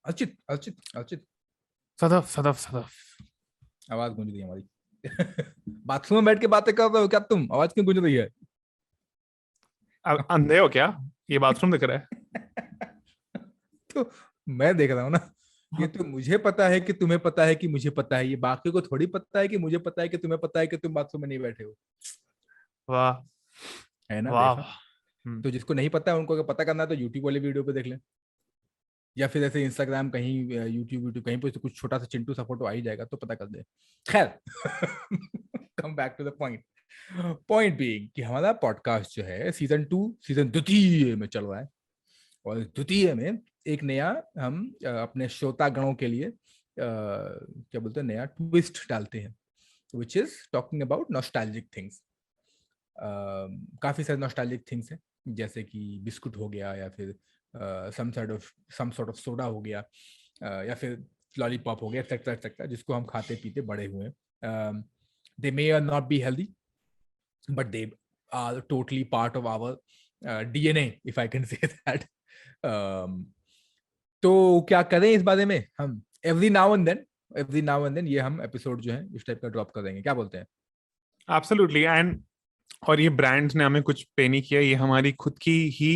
अर्चित अर्चित अर्चित, सदफ सदफ सदफ। आवाज गूंज रही है हमारी। बाथरूम में बैठ के बातें कर रहे हो क्या तुम? आवाज क्यों गूंज रही है? अंधे हो क्या? ये बाथरूम दिख रहा है। तो मैं देख रहा हूँ ना। ये तो मुझे पता है कि तुम्हें पता है कि मुझे पता है, ये बाकी को थोड़ी पता है कि मुझे पता है कि तुम्हें पता है कि तुम बाथरूम में नहीं बैठे हो। वाह। है ना, वाह। देखा? तो जिसको नहीं पता है उनको अगर पता करना है तो यूट्यूब वाले वीडियो पे देख लें, या फिर ऐसे इंस्टाग्राम कहीं, यूट्यूब यूट्यूब कहीं पे तो कुछ छोटा सा चिंटू सा फोटो आ ही जाएगा तो पता कर दे। खैर, come back to the point. Point being कि हमारा पॉडकास्ट जो है सीजन 2, सीजन द्वितीय में चल रहा है। और द्वितीय में एक नया हम अपने श्रोतागणों के लिए क्या बोलते हैं, नया ट्विस्ट डालते हैं, which is talking about nostalgic things. काफी सारे नॉस्टैल्जिक थिंग्स हैं, जैसे कि बिस्कुट हो गया, या फिर सम सॉर्ट ऑफ सोडा हो गया, या फिर लॉलीपॉप हो गया, एक्सेट्रा एक्सेट्रा, जिसको हम खाते पीते बड़े हुए हैं। They may or not be healthy, but they are totally part of our DNA, if I can say that. तो क्या करें इस बारे में हम एवरी नाउ एंड देन ये हम एपिसोड जो है इस टाइप का ड्रॉप कर देंगे, क्या बोलते हैं? एब्सोल्युटली। एंड और ये ब्रांड्स ने हमें कुछ पे नहीं किया, ये हमारी खुद की ही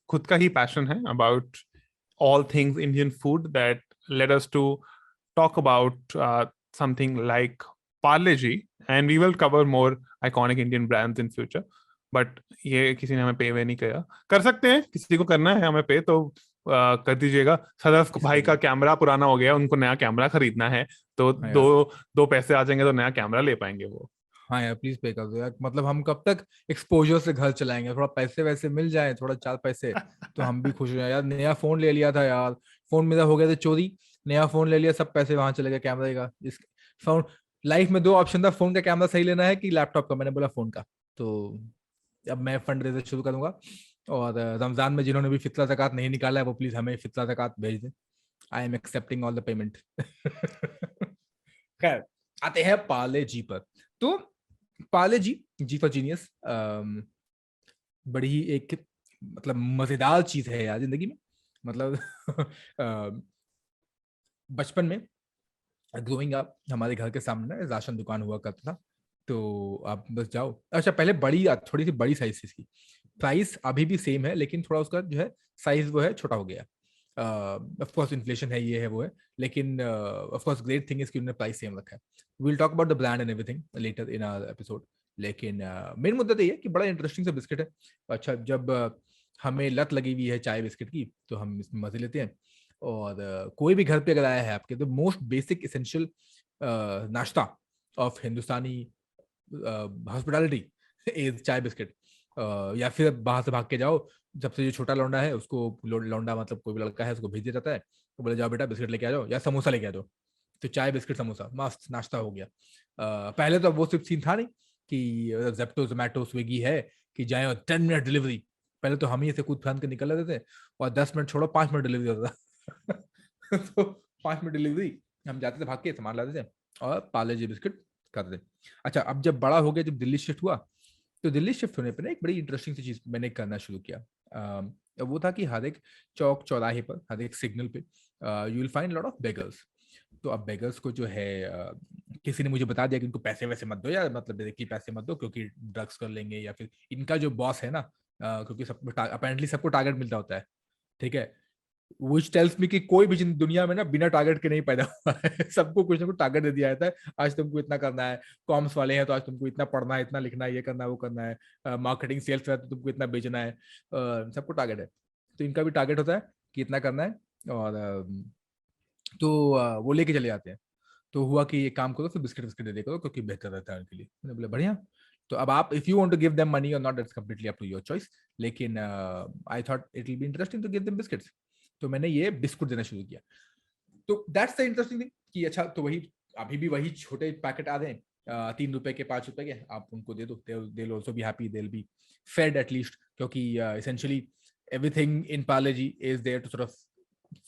खुद का ही पैशन है about all things Indian food that led us to talk about something like Parle G, and we will cover more iconic Indian brands in future. But ये किसी ने हमें पे वे नहीं किया। कर सकते हैं, किसी को करना है हमें पे तो कर दीजिएगा। सदफ किसको भाई का नहीं? कैमरा पुराना हो गया, उनको नया कैमरा खरीदना है, तो हाँ दो यार, दो पैसे आ जाएंगे तो नया कैमरा ले पाएंगे वो। हाँ यार, प्लीज पे कर दो यार। मतलब हम कब तक एक्सपोजर से घर चलाएंगे? थोड़ा पैसे वैसे मिल जाए, थोड़ा 4 पैसे, तो हम भी खुश हो जाए यार। नया फोन ले लिया था यार, फोन मेरा हो गया था चोरी, नया फोन ले लिया, सब पैसे वहां चले गए कैमरे का। इस फोन, लाइफ में 2 ऑप्शन था, फोन का कैमरा सही लेना है कि लैपटॉप का, मैंने बोला फोन का। तो अब मैं फंड रेजर शुरू करूंगा, और रमजान में जिन्होंने भी फित्रा ज़कात नहीं निकाला है वो प्लीज हमें फित्रा ज़कात भेज दें। I am accepting all the payment. खैर, आते हैं पाले जी पर। तो पाले जी, जी फॉर जीनियस, बड़ी ही एक मतलब मजेदार चीज है यार जिंदगी में। मतलब बचपन में ग्रोइंग अप हमारे घर के सामने ना राशन दुकान हुआ करता था। तो आप बस जाओ, अच्छा पहले बड़ी, थोड़ी सी बड़ी साइज थी इसकी। प्राइस अभी भी सेम है, लेकिन थोड़ा उसका जो है साइज वो है छोटा हो गया। ऑफ कोर्स इन्फ्लेशन है, ये है वो है, लेकिन of course great thing is कि उन्होंने प्राइस सेम रखा है। Will talk about the brand and everything later in our episode. लेकिन मेन मुद्दा तो ये है कि बड़ा इंटरेस्टिंग सा बिस्किट है। अच्छा, जब हमें लत लगी हुई है चाय बिस्किट की तो हम इसमें मजे लेते हैं। और कोई भी घर पे अगर आया है आपके, तो मोस्ट बेसिक इसेंशियल नाश्ता ऑफ हिंदुस्तानी हॉस्पिटैलिटी इज चाय बिस्किट। या फिर बाहर से भाग के जाओ, सबसे जो छोटा लौंडा है उसको, लौंडा मतलब कोई भी लड़का है, उसको भेज दिया जाता है, तो बोले जाओ बेटा बिस्किट लेके आ जाओ या समोसा लेके आ जाओ। तो चाय बिस्किट समोसा मस्त नाश्ता हो गया। पहले तो वो सिर्फ सीन था नहीं कि जेप्टो जोमेटो स्विगी है कि जाए और 10 मिनट डिलीवरी। पहले तो हम ही ऐसे कूद फान के निकल लेते थे, और 10 मिनट छोड़ो 5 मिनट डिलीवरी होता था। तो 5 मिनट डिलीवरी, हम जाते थे भाग के सामान लाते थे और पार्ले जी बिस्किट करते थे। अच्छा, अब जब बड़ा हो गया, जब दिल्ली शिफ्ट हुआ, तो दिल्ली शिफ्ट होने पर ना एक बड़ी इंटरेस्टिंग सी चीज मैंने करना शुरू किया। वो था कि हर एक चौक चौराहे पर, हर एक सिग्नल पे you will find lot of beggars. तो अब बेगर्स को जो है किसी ने मुझे बता दिया कि इनको पैसे वैसे मत दो यार, मतलब डायरेक्टली पैसे मत दो, क्योंकि ड्रग्स कर लेंगे, या फिर इनका जो बॉस है ना, क्योंकि सब अपेरेंटली सबको टारगेट मिलता होता है, ठीक है। विच टेल्स मी कि कोई भी दुनिया में ना बिना टारगेट के नहीं पैदा हुआ है। सबको कुछ ना कुछ टारगेट दे दिया जाता है, आज तुमको इतना करना है। कॉमर्स वाले हैं तो आज तुमको इतना पढ़ना है, इतना लिखना है, ये करना है, वो करना है। मार्केटिंग सेल्स है तो तुमको इतना बेचना है। सबको टारगेट है, तो इनका भी टारगेट होता है कि इतना करना है। और तो वो लेके चले जाते हैं। तो हुआ कि ये काम करो, फिर बिस्किट बिस्किट दे दिया करो, क्योंकि बेहतर रहता है उनके लिए। मैंने बोला बढ़िया। तो अब आप, if you want to give them money और not, that's completely up to your choice. लेकिन I thought it will be interesting to give them biscuits. तो मैंने ये बिस्कुट देना शुरू किया। तो दैट्स द इंटरेस्टिंग थिंग कि अच्छा, तो वही अभी भी वही छोटे पैकेट आ रहे हैं, 3 रुपए के, 5 रुपए के, आप उनको दे दो, they will also be happy, they will be fed at least, क्योंकि essentially everything in Parle-G is there to sort of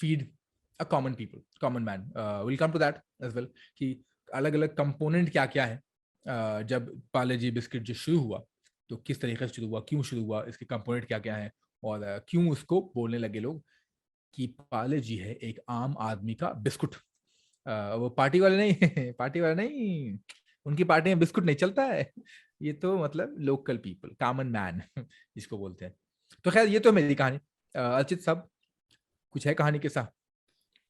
feed a common man. We'll come to that as well कि अलग अलग कंपोनेंट क्या क्या है। जब पार्ले-जी बिस्किट जो शुरू हुआ, तो किस तरीके से शुरू हुआ, क्यों शुरू हुआ, इसके कंपोनेंट क्या क्या है, और क्यों उसको बोलने लगे लोग कि पार्ले जी है एक आम आदमी का बिस्कुट। वो पार्टी वाले नहीं पार्टी वाले नहीं, उनकी पार्टी में बिस्कुट नहीं चलता है। ये तो मतलब लोकल पीपल, कॉमन मैन जिसको बोलते हैं। तो खैर ये तो मेरी कहानी। अर्चित साहब, कुछ है कहानी के साथ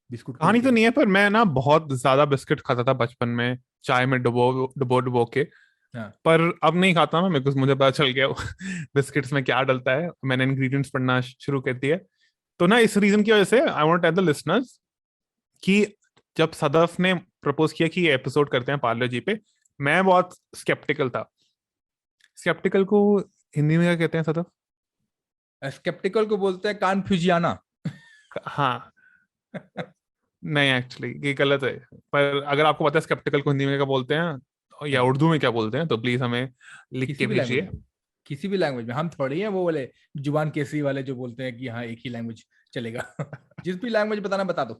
बिस्कुट को कहानी लेके? तो नहीं है, पर मैं ना बहुत ज्यादा बिस्किट खाता था बचपन में, चाय में डुबो डुबो डुबो के। हाँ। पर अब नहीं खाता मैं, मेरे को मुझे पता चल गया बिस्किट्स में क्या डलता है, मैंने इंग्रेडिएंट्स पढ़ना शुरू कर दिया। तो ना इस रीजन की वजह से I want tell the listeners कि जब सदफ ने प्रपोज किया कि ये एपिसोड करते हैं पार्ले जी पे, मैं बहुत स्केप्टिकल था। स्केप्टिकल को हिंदी में क्या कहते हैं सदफ? स्केप्टिकल को बोलते हैं कान फ्यूजियाना। हाँ, नहीं एक्चुअली ये गलत है। पर अगर आपको पता है स्केप्टिकल को हिंदी में क्या बोलते हैं या हाँ, उर्दू में क्या बोलते हैं, तो प्लीज हमें लिख के किसी भी लैंग्वेज भेजिए। में, किसी भी लैंग्वेज में। हम थोड़ी हैं वो वाले जुबान केसरी वाले जो बोलते हैं कि हाँ एक ही लैंग्वेज चलेगा। जिस भी लैंग्वेज बताना बता दो।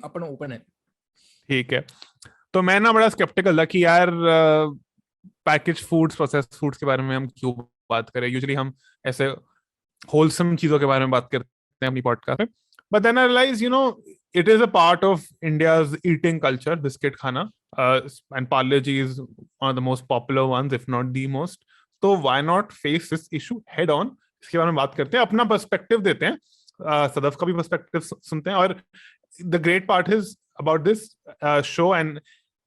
अपन ओपन है। ठीक है। तो मैं ना बड़ा स्केप्टिकल था कि यार पैकेज फूड्स, प्रोसेस्ड फूड्स के बारे में हम क्यों बात करें। यूजुअली हम ऐसे होलसम चीजों के बारे में बात करते हैं अपनी पॉडकास्ट में। But then I realize it is a part of India's eating culture, biscuit खाना। And Parle G is one of the most popular ones, if not the most. तो why not face this issue head on, इसके बारे में बात करते हैं, अपना perspective देते हैं, सदफ का भी पर्सपेक्टिव सुनते हैं। और the great part is about this show, and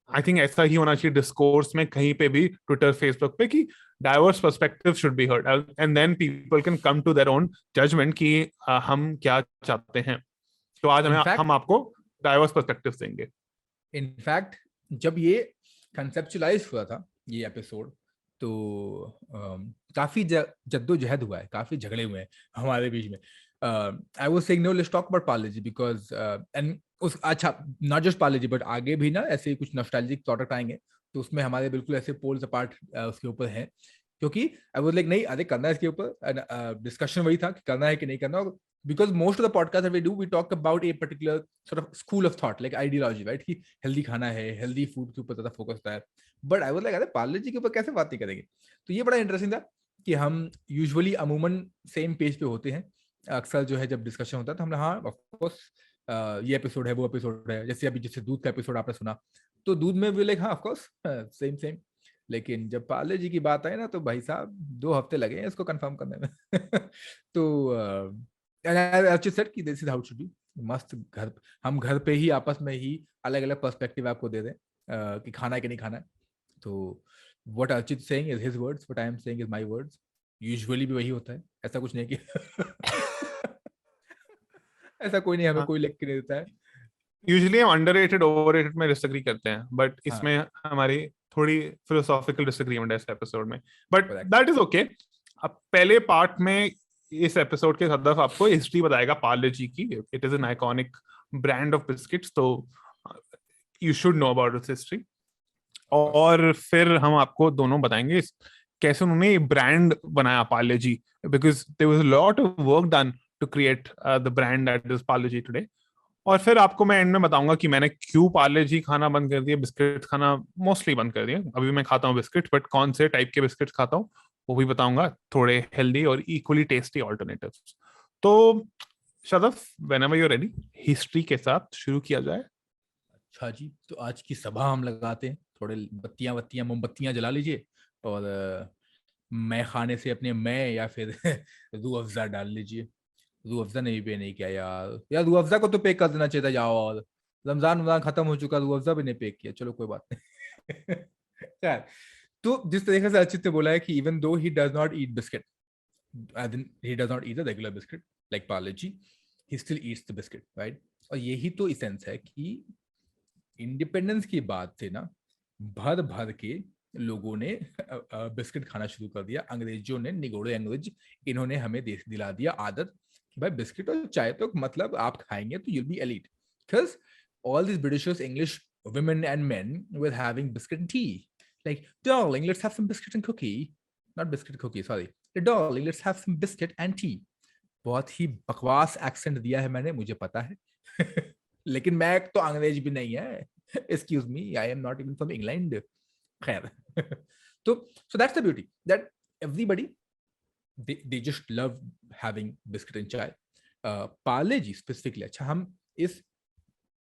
I think ऐसा ही होना चाहिए डिस्कोर्स में कहीं पे भी, ट्विटर फेसबुक पे, कि diverse perspective should be heard and then people can come to their own judgement कि हम क्या चाहते हैं। तो आज इनफैक्ट हम आपको डाइवर्स पर्सपेक्टिव देंगे। इनफैक्ट जब ये कंसेप्चुलाइज हुआ था ये एपिसोड, तो काफी जद्दोजहद हुआ है, काफी झगड़े हुए हैं हमारे बीच में। I was saying no, let's talk about Parle G because and उस अच्छा, not just Parle G but आगे भी ना ऐसे कुछ नॉस्टैल्जिक प्रोडक्ट आएंगे, तो उसमें हमारे बिल्कुल ऐसे पोल्स अपार्ट उसके ऊपर है। क्योंकि आई वाज लाइक नहीं, अरे करना है इसके ऊपर, डिस्कशन वही था कि करना है कि नहीं करना। Because most of the podcast that we do, we talk about a particular sort of school of thought, like ideology, right? कि हेल्दी खाना है, हेल्दी फूड के ऊपर ज्यादा फोकस होता है। बट आई वाज लाइक, अरे पार्ले जी के ऊपर कैसे बात नहीं करेंगे? तो ये बड़ा इंटरेस्टिंग था कि हम यूजुअली अमूमन सेम पेज पे होते हैं। अक्सर जो है जब डिस्कशन होता है तो हम हाँ ऑफ कोर्स ये एपिसोड है, वो एपिसोड है। जैसे अभी जैसे दूध का एपिसोड आपने सुना, तो दूध में भी लाइक हाँ ऑफ कोर्स सेम सेम। लेकिन जब पार्ले जी की बात आई ना, तो भाई साहब 2 हफ्ते लगे हैं इसको कंफर्म करने में। तो अर्चित सर कि this is how it should be. मस्त घर, हम घर पे ही आपस में ही अलग अलग पर्सपेक्टिव आपको दे दें कि खाना है कि नहीं खाना है। तो what Archit saying is his words, what I am saying is my words. Usually भी वही होता है, ऐसा कुछ नहीं कि ऐसा कोई नहीं, हमें कोई लिख के नहीं देता है। यूजुअली हम अंडररेटेड ओवररेटेड में डिसएग्री करते हैं, बट हाँ, इसमें हमारी थोड़ी फिलोसॉफिकल डिसएग्रीमेंट है इस एपिसोड में, but correct. That is okay. अब पहले पार्ट में इस एपिसोड के सदफ आपको हिस्ट्री बताएगा पार्ले जी की। It is an iconic brand of biscuits, तो you should know about its history. और फिर हम आपको दोनों बताएंगे कैसे उन्होंने ब्रांड बनाया Parle G, because there was a lot of work done to create the brand that is Parle G today. और फिर आपको मैं एंड में बताऊंगा कि मैंने क्यों पार्ले जी खाना बंद कर दिया, बिस्किट खाना मोस्टली बंद कर दिया। अभी मैं खाता हूँ बिस्किट, बट कौन से टाइप के बिस्किट खाता हूँ वो भी बताऊंगा, थोड़े हेल्दी और इक्वली टेस्टी ऑल्टरनेटिव्स। तो शरफ, व्हेनेवर यू रेडी, हिस्ट्री के साथ शुरू किया जाए। अच्छा जी, तो आज की सभा हम लगाते हैं। थोड़े बत्तियां बत्तियां मोमबत्तियां जला लीजिए और मैं खाने से अपने मैं या फिर रूह अफ़ज़ा डाल लीजिए। रूह अफ़ज़ा ने भी पे नहीं किया यार, यार रूह अफ़ज़ा को तो पे कर देना चाहिए था यार। और रमजान खत्म हो चुका, रूह अफ़ज़ा भी नहीं पे किया। चलो कोई बात नहीं। यार, तो जिस तरीके से अर्चित ने बोला है कि even though he does not eat biscuit, he does not eat the regular biscuit like Parle G, he still eats the biscuit, right? और यही तो इसेंस है कि इंडिपेंडेंस की बात से ना भर भर के लोगों ने बिस्किट खाना शुरू कर दिया। अंग्रेजों ने, निगोड़े अंग्रेज, इन्होंने हमें दिला दिया आदत कि भाई बिस्किट और चाय तो मतलब आप खाएंगे तो you'll be elite, because all these Britishers, English women and men were having biscuit and tea, like darling let's have some biscuit and cookie, not biscuit cookie sorry, darling let's have some biscuit and tea। बहुत ही बकवास accent दिया है मैंने, मुझे पता है। लेकिन मैं तो अंग्रेज भी नहीं है। Excuse me, I am not even from England. खैर। तो so that's the beauty that everybody they just love having biscuit and chai, Parle G specifically, अच्छा हम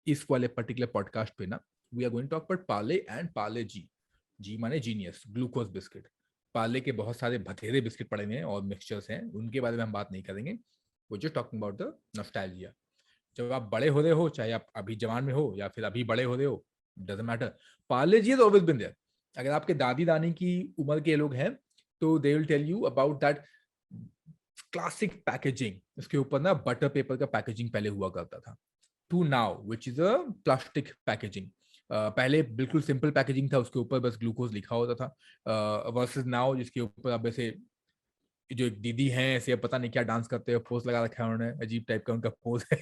इस वाले पर्टिकुलर पॉडकास्ट पे ना we are going to talk about Parle and Parle G. G माने genius glucose biscuit. Parle के बहुत सारे भतेरे बिस्किट पड़े हुए हैं और मिक्सचर्स हैं, उनके बारे में हम बात नहीं करेंगे। वो just talking about the nostalgia. जब आप बड़े हो रहे हो, चाहे आप अभी जवान में हो या फिर अभी बड़े हो रहे हो, doesn't matter, Parle G is always been there. अगर आपके दादी दानी की उम्र के लोग हैं तो they will tell you about that classic packaging. उसके ऊपर ना बटर पेपर का पैकेजिंग पहले हुआ करता था, to now which is a plastic packaging. पहले बिल्कुल सिंपल पैकेजिंग था, उसके ऊपर बस ग्लूकोज लिखा होता था, वर्सेस नाउ जिसके ऊपर अब ऐसे जो एक दीदी हैं ऐसे अब पता नहीं क्या डांस करते हैं, पोज लगा रखा है उन्होंने, अजीब टाइप का उनका पोज है।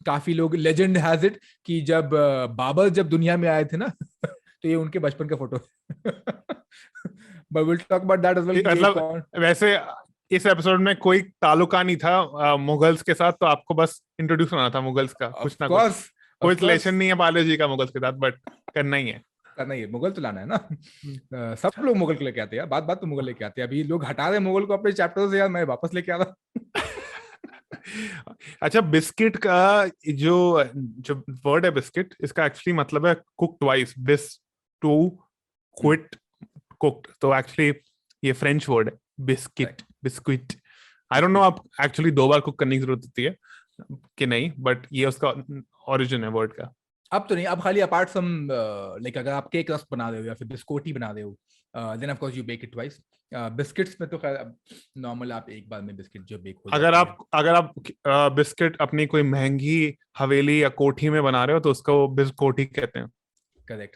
काफी लोग लेजेंड हैज इट कि जब बाबर जब दुनिया में आए थे ना तो ये उनके बचपन का फोटो। But will talk about that as well कि ये मतलब कौन। वैसे इस एपिसोड में कोई ताल्लुका नहीं था मुगल्स के साथ, तो आपको बस इंट्रोड्यूस होना था मुगल्स का ऑफ कुछ ना कुछ। कोर्स, कोई ऑफ रिलेशन कोर्स नहीं है पाले जी का मुगल्स के साथ, बट करना ही है। करना ही है, मुगल तो लाना है ना। सब लोग मुगल को लेके आते हैं, बात बात तो मुगल लेके आते हैं। अभी लोग हटा रहे मुगल को अपने चैप्टर से, यार मैं वापस लेके आ रहा। अच्छा, बिस्किट का जो जो वर्ड है बिस्किट, इसका एक्चुअली मतलब है कुक ट्वाइस, बिस टू क्विट कुक्ड। तो एक्चुअली ये फ्रेंच वर्ड है biscuit, correct, biscuit. I don't know आप एक्चुअली 2 बार कुक करने की जरूरत होती है कि नहीं, बट ये उसका ओरिजिन है वर्ड का। अब तो नहीं, अब खाली अपार्ट फ्रॉम लाइक अगर आप केक रस्क बना रहे हो या फिर बिस्कोटी बना रहे हो, then of course you bake it twice. Biscuits में तो खैर नॉर्मल आप एक बार में बिस्किट जो बेक हो अगर जाती है। आप बिस्किट अपनी कोई महंगी हवेली या कोठी में बना रहे हो तो उसको बिस्कोठी कहते हैं। करेक्ट,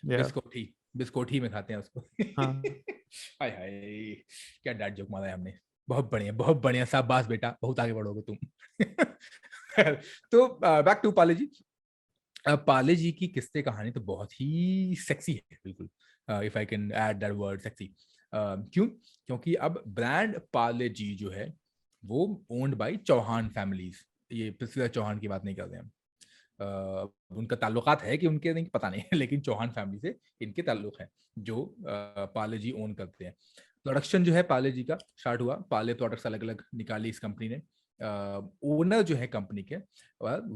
या बिस्कोटी, बिस्कोटी में खाते हैं उसको। हाँ। हाय हाय, क्या डैड जोक मारा है हमने। बहुत बढ़िया, शाबाश बेटा, बहुत आगे बढ़ोगे तुम। तो बैक टू पाले जी। पाले जी की किस्से कहानी तो बहुत ही सेक्सी है, बिल्कुल, if I can add that word sexy. क्यों? क्योंकि अब ब्रांड पाले जी जो है वो ओन्ड बाय चौहान फैमिलीज। ये पृथ्वीराज चौहान की बात नहीं कर रहे हैं हम। उनका ताल्लुकात है कि उनके नहीं पता नहीं, लेकिन चौहान फैमिली से इनके ताल्लुक हैं जो पाले जी ओन करते हैं। प्रोडक्शन जो है पाले जी का स्टार्ट हुआ, पाले प्रोडक्ट्स अलग अलग निकाली इस कंपनी ने। ओनर जो है कंपनी के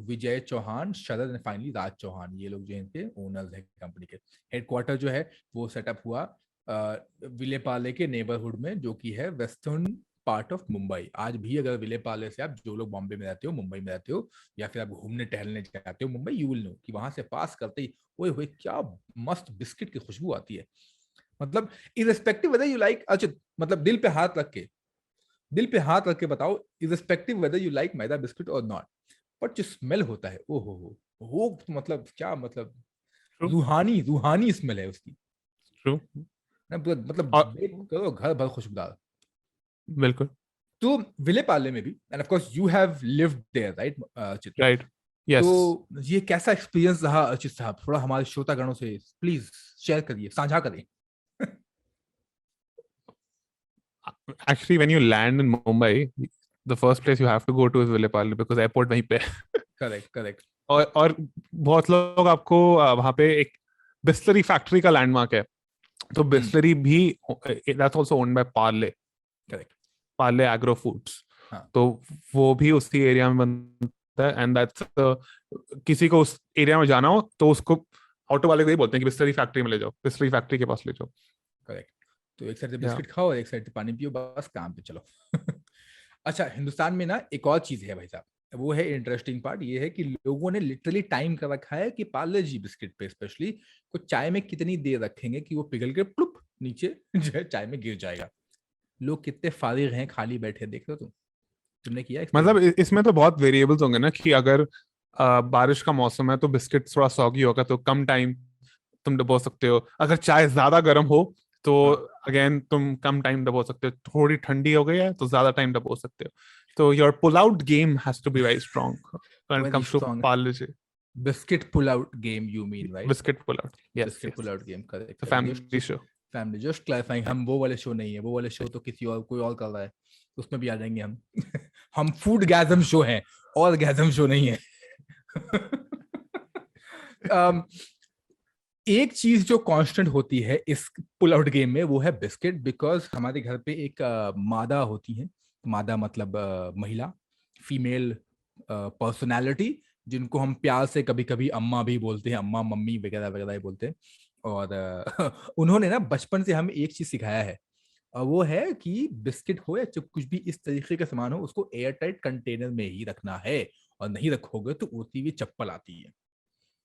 विजय चौहान, शरद एंड फाइनली राज चौहान, ये लोग जो है इनके ओनर्स है कंपनी के। हेडक्वार्टर जो है वो सेटअप हुआ विले पाले के नेबरहुड में, जो कि है वेस्टर्न पार्ट ऑफ मुंबई। आज भी अगर विले पाले से आप जो लोग बॉम्बे में रहते हो, मुंबई में रहते हो, या फिर आप घूमने टहलने जाते हो मुंबई, यू विल नो कि वहां से पास करते ही ओए होए क्या मस्त बिस्किट की खुशबू आती है। मतलब इररिस्पेक्टिव वेदर यू लाइक, अच्छा मतलब दिल पे हाथ रख के बताओ, irrespective whether you like maida biscuit और नॉट, बट जो स्मेल होता है ओ हो मतलब क्या मतलब, ट्रू, रूहानी रूहानी स्मेल है उसकी ट्रू। ना, मतलब और बेक करो घर भर खुशबूदार। बिल्कुल तो विले पार्ले में भी, and of course you have lived there right Achit, right, तो यस। ये कैसा एक्सपीरियंस रहा अचित साहब? थोड़ा हमारे श्रोतागणों से प्लीज शेयर करिए, साझा करिए। Actually, when you land in Mumbai, the first place you have to go to is Vilaypalli because airport वहीं पे है। Correct correct. और बहुत लोग आपको वहाँ पे एक बिस्लरी फैक्ट्री का लैंडमार्क है, तो बिस्लरी भी that's also owned by Parle, correct. Parle agro foods. हाँ तो वो भी उसी एरिया में बनता है, एंड दैट्स किसी को उस एरिया में जाना हो तो उसको ऑटो वाले को ही बोलते हैं कि बिस्लरी फैक्ट्री में ले जाओ, बिस्लरी फैक्ट्री के पास ले जाओ। करेक्ट। तो एक साइड से या बिस्किट खाओ और एक साइड से पानी पियो, बस काम पे चलो। अच्छा, हिंदुस्तान में ना एक और चीज है भाई साहब, वो है इंटरेस्टिंग पार्ट, ये है कि लोगों ने लिटरली टाइम कर रखा है कि पार्ले जी बिस्किट पे स्पेशली को चाय में कितनी देर रखेंगे कि वो पिघल के प्लुप नीचे जो है चाय में गिर जाएगा। लोग कितने फारिग हैं, खाली बैठे, देख रहे हो तुम? तुमने किया मतलब एक्सपेरिमेंट? इसमें तो बहुत वेरिएबल्स होंगे ना, कि अगर बारिश का मौसम है तो बिस्किट थोड़ा सॉगी होगा तो कम टाइम तुम डबो सकते हो। अगर चाय ज्यादा गर्म हो तो हाँ, अगेन तुम कम टाइम डबो सकते हो। थोड़ी ठंडी हो गई है तो ज्यादा टाइम डबो सकते हो। तो your pull out game has to be very strong when it very comes to strong. Parle G. Biscuit pull out game you mean right? Biscuit pull out, yes biscuit pull yes. Out game, correct the correct. Just family show. Family, just clarifying, हम वो वाले show नहीं है, वो वाले show तो किसी और कोई और कर रहा है, उसमें भी आ जाएंगे हम। हम फूड गैजम शो हैं, और गैजम शो नहीं है। um, एक चीज जो कांस्टेंट होती है इस पुल आउट गेम में वो है बिस्किट, बिकॉज हमारे घर पे एक मादा होती हैं मादा मतलब महिला, फीमेल पर्सनालिटी, जिनको हम प्यार से कभी कभी अम्मा भी बोलते हैं, अम्मा मम्मी वगैरह वगैरह ही बोलते हैं। और उन्होंने ना बचपन से हमें एक चीज सिखाया है, और वो है कि बिस्किट हो या कुछ भी इस तरीके का सामान हो, उसको एयर टाइट कंटेनर में ही रखना है, और नहीं रखोगे तो उड़ती हुई चप्पल आती है,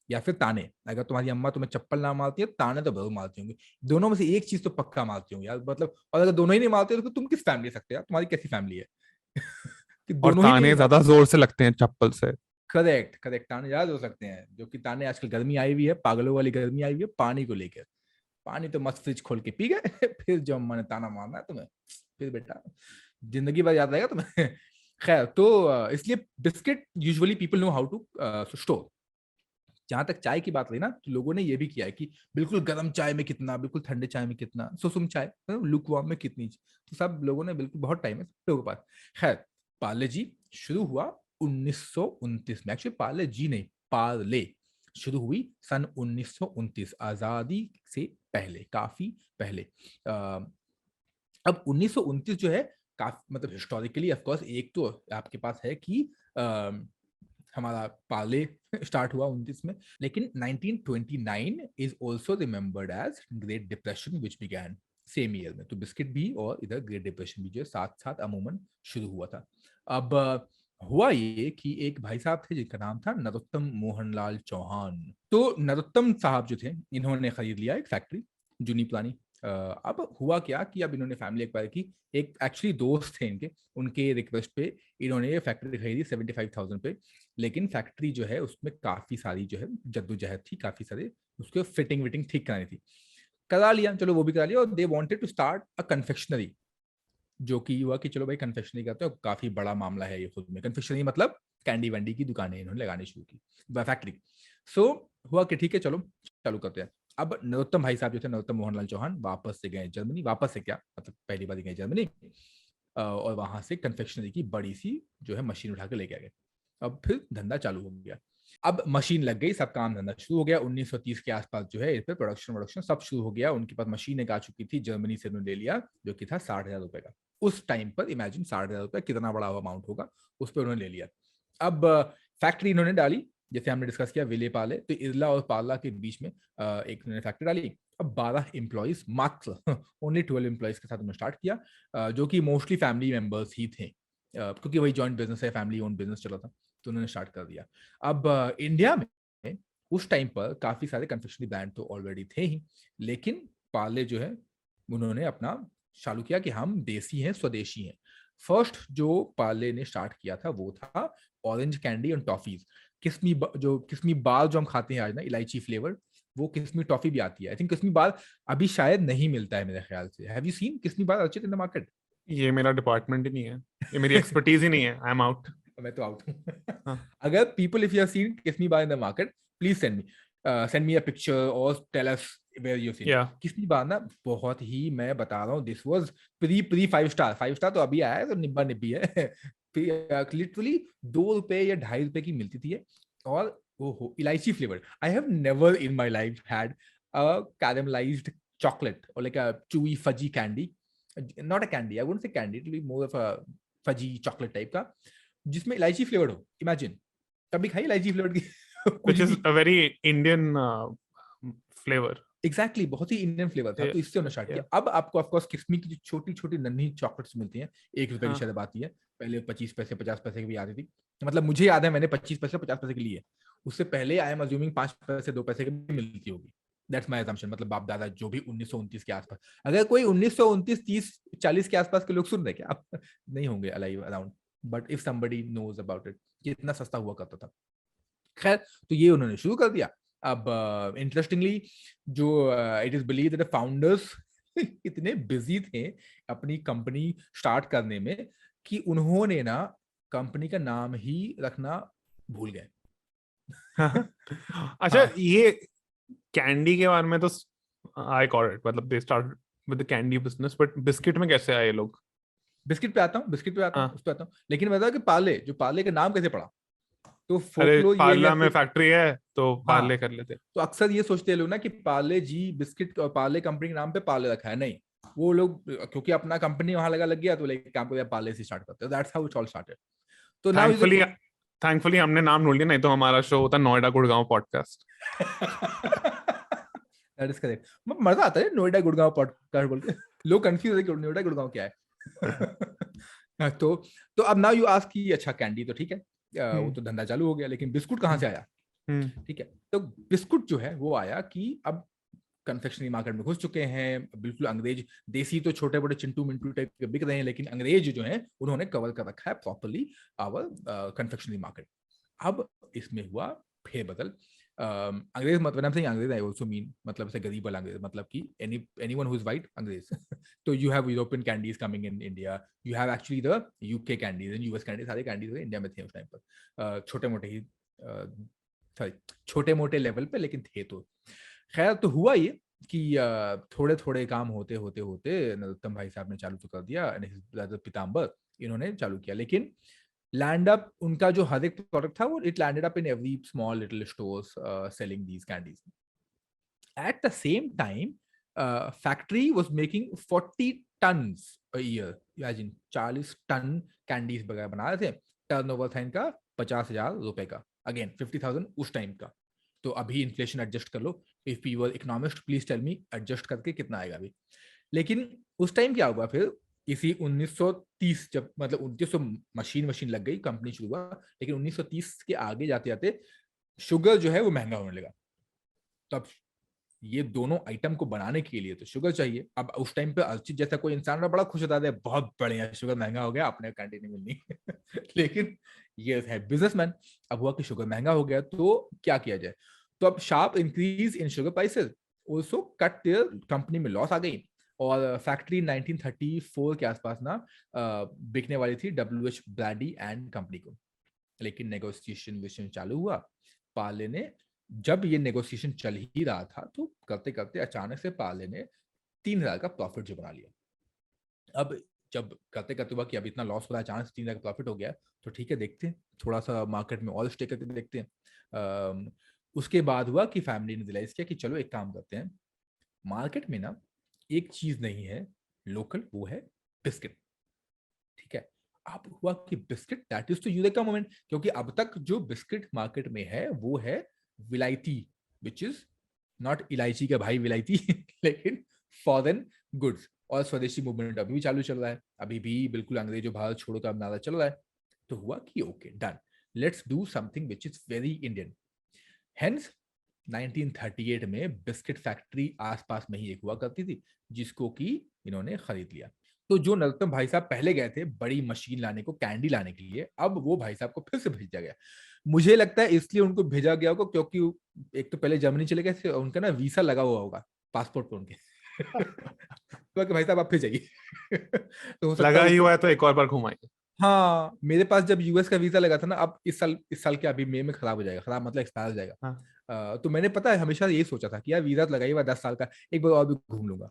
या फिर ताने। अगर तुम्हारी अम्मा तुम्हें चप्पल ना मारती है, ताने तो जरूर मारती होंगी। दोनों में से एक चीज तो पक्का मारती होंगी यार, मतलब। और अगर दोनों ही नहीं मारते तो तुम किस फैमिली सकते हो यार, तुम्हारी कैसी फैमिली है? कि और दोनों ही नहीं ताने ज्यादा मारते। जोर से लगते हैं चप्पल से। करेक्ट करेक्ट, ताने याद हो सकते हैं, जो कि ताने आजकल गर्मी आई हुई है, पागलों वाली गर्मी आई हुई है पानी को लेकर। पानी तो मस्त फ्रिज खोल के पी गए फिर जो अम्मा ने ताना मारना है तुम्हें, फिर बेटा जिंदगी भर याद रहेगा तुम्हें। खैर, तो इसलिए biscuit usually people know how to store. जहां तक चाय की बात रही ना, तो लोगों ने ये भी किया है कि बिल्कुल गर्म चाय में कितना, बिल्कुल ठंडे चाय में कितना, सुसुम चाय लुक वार्म में कितनी, तो सब लोगों ने बिल्कुल बहुत टाइम है सब लोगों के पास। खैर, पार्ले जी शुरू हुआ 1929 में। एक्चुअली पार्ले जी नहीं, पार्ले शुरू हुई सन 1929, आजादी से पहले, काफी पहले। अब 1929 जो है, काफी मतलब हिस्टोरिकली ऑफ कोर्स, एक तो आपके पास है कि हमारा पार्ले स्टार्ट हुआ 29 में, लेकिन 1929 is also remembered as great depression which began same year में। तो बिस्किट भी और इधर ग्रेट डिप्रेशन भी जो है साथ साथ अमूमन शुरू हुआ था। अब हुआ ये कि एक भाई साहब थे जिनका नाम था नरोत्तम मोहनलाल चौहान। तो नरोत्तम साहब जो थे, इन्होंने खरीद लिया एक फैक्ट्री जूनी पुरानी। अब हुआ क्या कि अब इन्होंने फैमिली एक्वायर की। एक एक्चुअली दोस्त थे इनके, उनके रिक्वेस्ट पे इन्होंने ये फैक्ट्री खरीदी 75,000 पे। लेकिन फैक्ट्री जो है उसमें काफी सारी जो है जद्दोजहद थी, काफी सारे उसके फिटिंग विटिंग ठीक करानी थी। करा लिया, चलो वो भी करा लिया, और they wanted to start a confectionery. जो कि हुआ कि चलो भाई कन्फेक्शनरी करते हो, काफी बड़ा मामला है ये खुद में। कन्फेक्शनरी मतलब कैंडी वैंडी की दुकानें इन्होंने लगानी शुरू की, फैक्ट्री। सो हुआ कि ठीक है चलो चालू करते हैं। अब नरोत्तम भाई साहब जो थे, नरोत्तम मोहनलाल चौहान, वापस से गए जर्मनी। वापस से क्या मतलब, पहली बार गए जर्मनी, और वहां से कन्फेक्शनरी की बड़ी सी जो है मशीन उठा के लेके आ गए। अब फिर धंधा चालू हो गया। अब मशीन लग गई, सब काम धंधा शुरू हो गया। 1930 के आसपास जो है इस पर प्रोडक्शन वोडक्शन सब शुरू हो गया। उनके पास मशीन एक आ चुकी थी, जर्मनी से उन्होंने ले लिया, जो कि था 60,000 रुपए का। उस टाइम पर इमेजिन 60,000 रुपए कितना बड़ा अमाउंट होगा, उस पर उन्होंने ले लिया। अब फैक्ट्री इन्होंने डाली, जैसे हमने डिस्कस किया विले पाले, तो इरला और पाला के बीच में एक उन्होंने फैक्ट्री डाली। अब 12 एम्प्लॉइज मात्र ओनली 12 एम्प्लॉइज के साथ उन्होंने स्टार्ट किया, जो कि मोस्टली फैमिली मेंबर्स ही थे, क्योंकि वही जॉइंट बिजनेस है, फैमिली ओन बिजनेस चला था, तो उन्होंने स्टार्ट कर दिया। अब इंडिया में उस टाइम पर काफी सारे कन्फेक्शनरी ब्रांड तो ऑलरेडी थे ही, लेकिन पार्ले जो है उन्होंने अपना चालू किया कि हम देसी हैं, स्वदेशी हैं। फर्स्ट जो पार्ले ने स्टार्ट किया था वो था ऑरेंज कैंडी एंड टॉफीज। जो किस्मी बार जो हम खाते हैं आज ना, इलायची फ्लेवर, वो किस्मी टॉफी भी आती है। आई थिंक किस्मी बार अभी शायद नहीं मिलता है मेरे ख्याल से। Have you seen Kismi bar Archit in the market? ये मेरा डिपार्टमेंट ही नहीं है, ये मेरी एक्सपर्टीज ही नहीं है, आई एम आउट। मैं तो आउट हूँ। हाँ। अगर people if you have seen Kismi bar in the market, please send me a picture और tell us where you seen. या किस्मी बार ना बहुत ही, मैं बता रहा हूँ, this was pre pre 5 star. 5 star तो अभी आया है, तो निब्बा निब्बी है। लिटरली 2 रुपए या 2.5 रुपए की मिलती थी ये। और ओहो, इलायची flavour. I have never in my life had a caramelised chocolate or like a chewy fudgy candy, not a candy, I wouldn't say candy, it will be more of a fudgy chocolate type का, जिसमें इलायची flavoured हो। Imagine, कभी खाई इलायची flavoured की कुछ which is भी? A very Indian flavour. Exactly, बहुत ही इंडियन फ्लेवर था, तो इससे उन्होंने स्टार्ट किया। या अब आपको ऑफकोर्स किस्मी की जो छोटी छोटी नन्ही चॉकलेट्स मिलती हैं, 1 रुपए की हाँ। शायद आती है। पहले 25 पैसे 50 पैसे की भी आती थी, मतलब मुझे याद है मैंने 25 पैसे 50 पैसे की ली है। उससे पहले आई एम अज्यूमिंग 5 पैसे 2 पैसे की भी मिलती होगी। दैट्स माई assumption, मतलब बाप दादा जो भी 1929 के आसपास। अगर कोई 1929 30 40 के आसपास के लोग सुन रहे क्या आप? नहीं होंगे alive around, but if somebody knows about it, ये इतना सस्ता हुआ करता था। खैर, तो ये उन्होंने शुरू कर दिया। अब इंटरेस्टिंगली जो it is believe that founders इतने बिजी थे अपनी कंपनी स्टार्ट करने में, कि उन्होंने ना कंपनी का नाम ही रखना भूल गए। अच्छा, हाँ, ये कैंडी के बारे में तो आई गॉट इट, मतलब they start with the candy business, but biscuit में कैसे आए ये लोग? बिस्किट पे आता हूँ, बिस्किट पे आता हूँ, हाँ। उस पे आता हूँ। लेकिन मैं बता कि पार्ले, जो पार्ले का नाम कैसे पड़ा, तो अरे फोकलोर ये है पार्ला में कि फैक्ट्री है तो हाँ, पार्ले कर लेते। तो अक्सर ये सोचते हैं लोग ना कि पार्ले जी बिस्किट और पार्ले कंपनी के नाम पे पार्ले रखा है। नहीं, वो लोग क्योंकि अपना कंपनी वहां लग गया तो लाइक काम को पार्ले से स्टार्ट करते हैं, that's how it all started. तो नाउ इज थैंकफुली थैंकफुली हमने नाम ढूंढ लिया, नहीं तो हमारा शो होता Noida Gurgaon podcast. That is correct. मजा आता है नोएडा गुड़गांव पॉडकास्ट बोल के, लोग कंफ्यूज है कि नोएडा गुड़गांव क्या है। तो अब नाउ यू आस्क कि अच्छा कैंडी तो ठीक है, वो तो धंधा चालू हो गया, लेकिन बिस्कुट कहाँ से आया? ठीक है, तो बिस्कुट जो है वो आया कि अब कन्फेक्शनरी मार्केट में घुस चुके हैं, बिल्कुल अंग्रेज, देसी तो छोटे बड़े चिंटू मिंटू टाइप के बिक रहे हैं, लेकिन अंग्रेज जो है उन्होंने कवर कर रखा है प्रॉपरली आवर कन्फेक्शनरी मार्केट। अब इसमें हुआ फेरबदल। अंग्रेज मतलब से अंग्रेज आई ऑल्सो मीन मतलब से गरीब वाला अंग्रेज, मतलब कि एनीवन हु इज वाइट अंग्रेज। तो you have European candies coming in India, you have actually the UK candies and US candies, सारे कैंडीज इंडिया में थे उस टाइम पर, छोटे मोटे ही, सॉरी छोटे मोटे लेवल पे, लेकिन थे। तो खैर, तो हुआ ये कि थोड़े थोड़े काम होते होते होते नरोत्तम भाई साहब ने चालू तो कर दिया, पीताम्बर इन्होंने चालू किया, लेकिन लैंड अप उनका जो हर एक प्रोडक्ट था वो it landed up in every small little stores selling these candies. At the same time factory was making 40 tons a year, imagine 40 ton candies वगैरह बना रहे थे। टर्नओवर था इनका 50,000 रुपए का, अगेन 50,000 उस टाइम का। तो अभी इन्फ्लेशन एडजस्ट कर लो, if you are economist please tell me adjust करके कितना आएगा अभी। लेकिन उस टाइम क्या हुआ फिर, इसी 1930 जब मतलब 1900 मशीन मशीन लग गई, कंपनी शुरू हुआ, लेकिन 1930 के आगे जाते जाते शुगर जो है वो महंगा होने लगा। तब ये दोनों आइटम को बनाने के लिए तो शुगर चाहिए। अब उस टाइम पे अर्चित जैसा कोई इंसान बड़ा खुश होता है, बहुत बढ़िया शुगर महंगा हो गया, अपने कैंटीन में मिलनी। लेकिन ये है बिजनेसमैन। अब हुआ कि शुगर महंगा हो गया तो क्या किया जाए, तो अब sharp increase in sugar prices also cut their, company में लॉस आ गई। और फैक्ट्री 1934 के आसपास ना बिकने वाली थी WH ब्रैडी एंड कंपनी को, लेकिन नेगोशिएशन चालू हुआ। पार्ले ने, जब ये नेगोशिएशन चल ही रहा था तो करते करते अचानक से पार्ले ने 3,000 का प्रॉफिट जो बना लिया। अब जब करते करते हुआ कि अब इतना लॉस हो रहा है, अचानक से 3,000 का प्रॉफिट हो गया, तो ठीक है देखते हैं थोड़ा सा मार्केट में और स्टे करके देखते हैं। उसके बाद हुआ कि फैमिली ने रियलाइज किया कि चलो एक काम करते हैं, मार्केट में ना एक चीज नहीं है लोकल, वो है बिस्किट। ठीक है, अब हुआ कि biscuit that is to eureka moment, क्योंकि अब तक जो बिस्किट मार्केट में है वो है विलायती, विच इज नॉट इलायची का भाई विलायती, लेकिन फॉरेन गुड्स। और स्वदेशी मूवमेंट अभी भी चालू चल रहा है, अभी भी बिल्कुल अंग्रेजों भारत छोड़ो का नारा चल रहा है। तो हुआ कि okay done, let's do something which is very Indian. Hence 1938 में बिस्किट फैक्ट्री आसपास में ही एक हुआ करती थी, जिसको कि इन्होंने खरीद लिया। तो जो नरोत्तम भाई साहब पहले गए थे बड़ी मशीन लाने को, कैंडी लाने के लिए, अब वो भाई साहब को फिर से भेजा गया। मुझे लगता है इसलिए उनको भेजा गया होगा क्योंकि एक तो पहले जर्मनी चले गए थे, उनका ना वीसा लगा हुआ होगा पासपोर्ट पर उनके। तो भाई साहब आप फिर जाइए। तो हो सकता लगा है ही उनको, हुआ है तो एक और बार घुमाएंगे। हाँ मेरे पास जब यूएस का वीजा लगा था ना, अब इस साल के अभी मई में खराब हो जाएगा, खराब मतलब एक्सपायर हो जाएगा। हाँ। तो मैंने पता है हमेशा यही सोचा था कि यार वीजा तो लगा ही हुआ 10 साल का, एक बार और भी घूम लूंगा,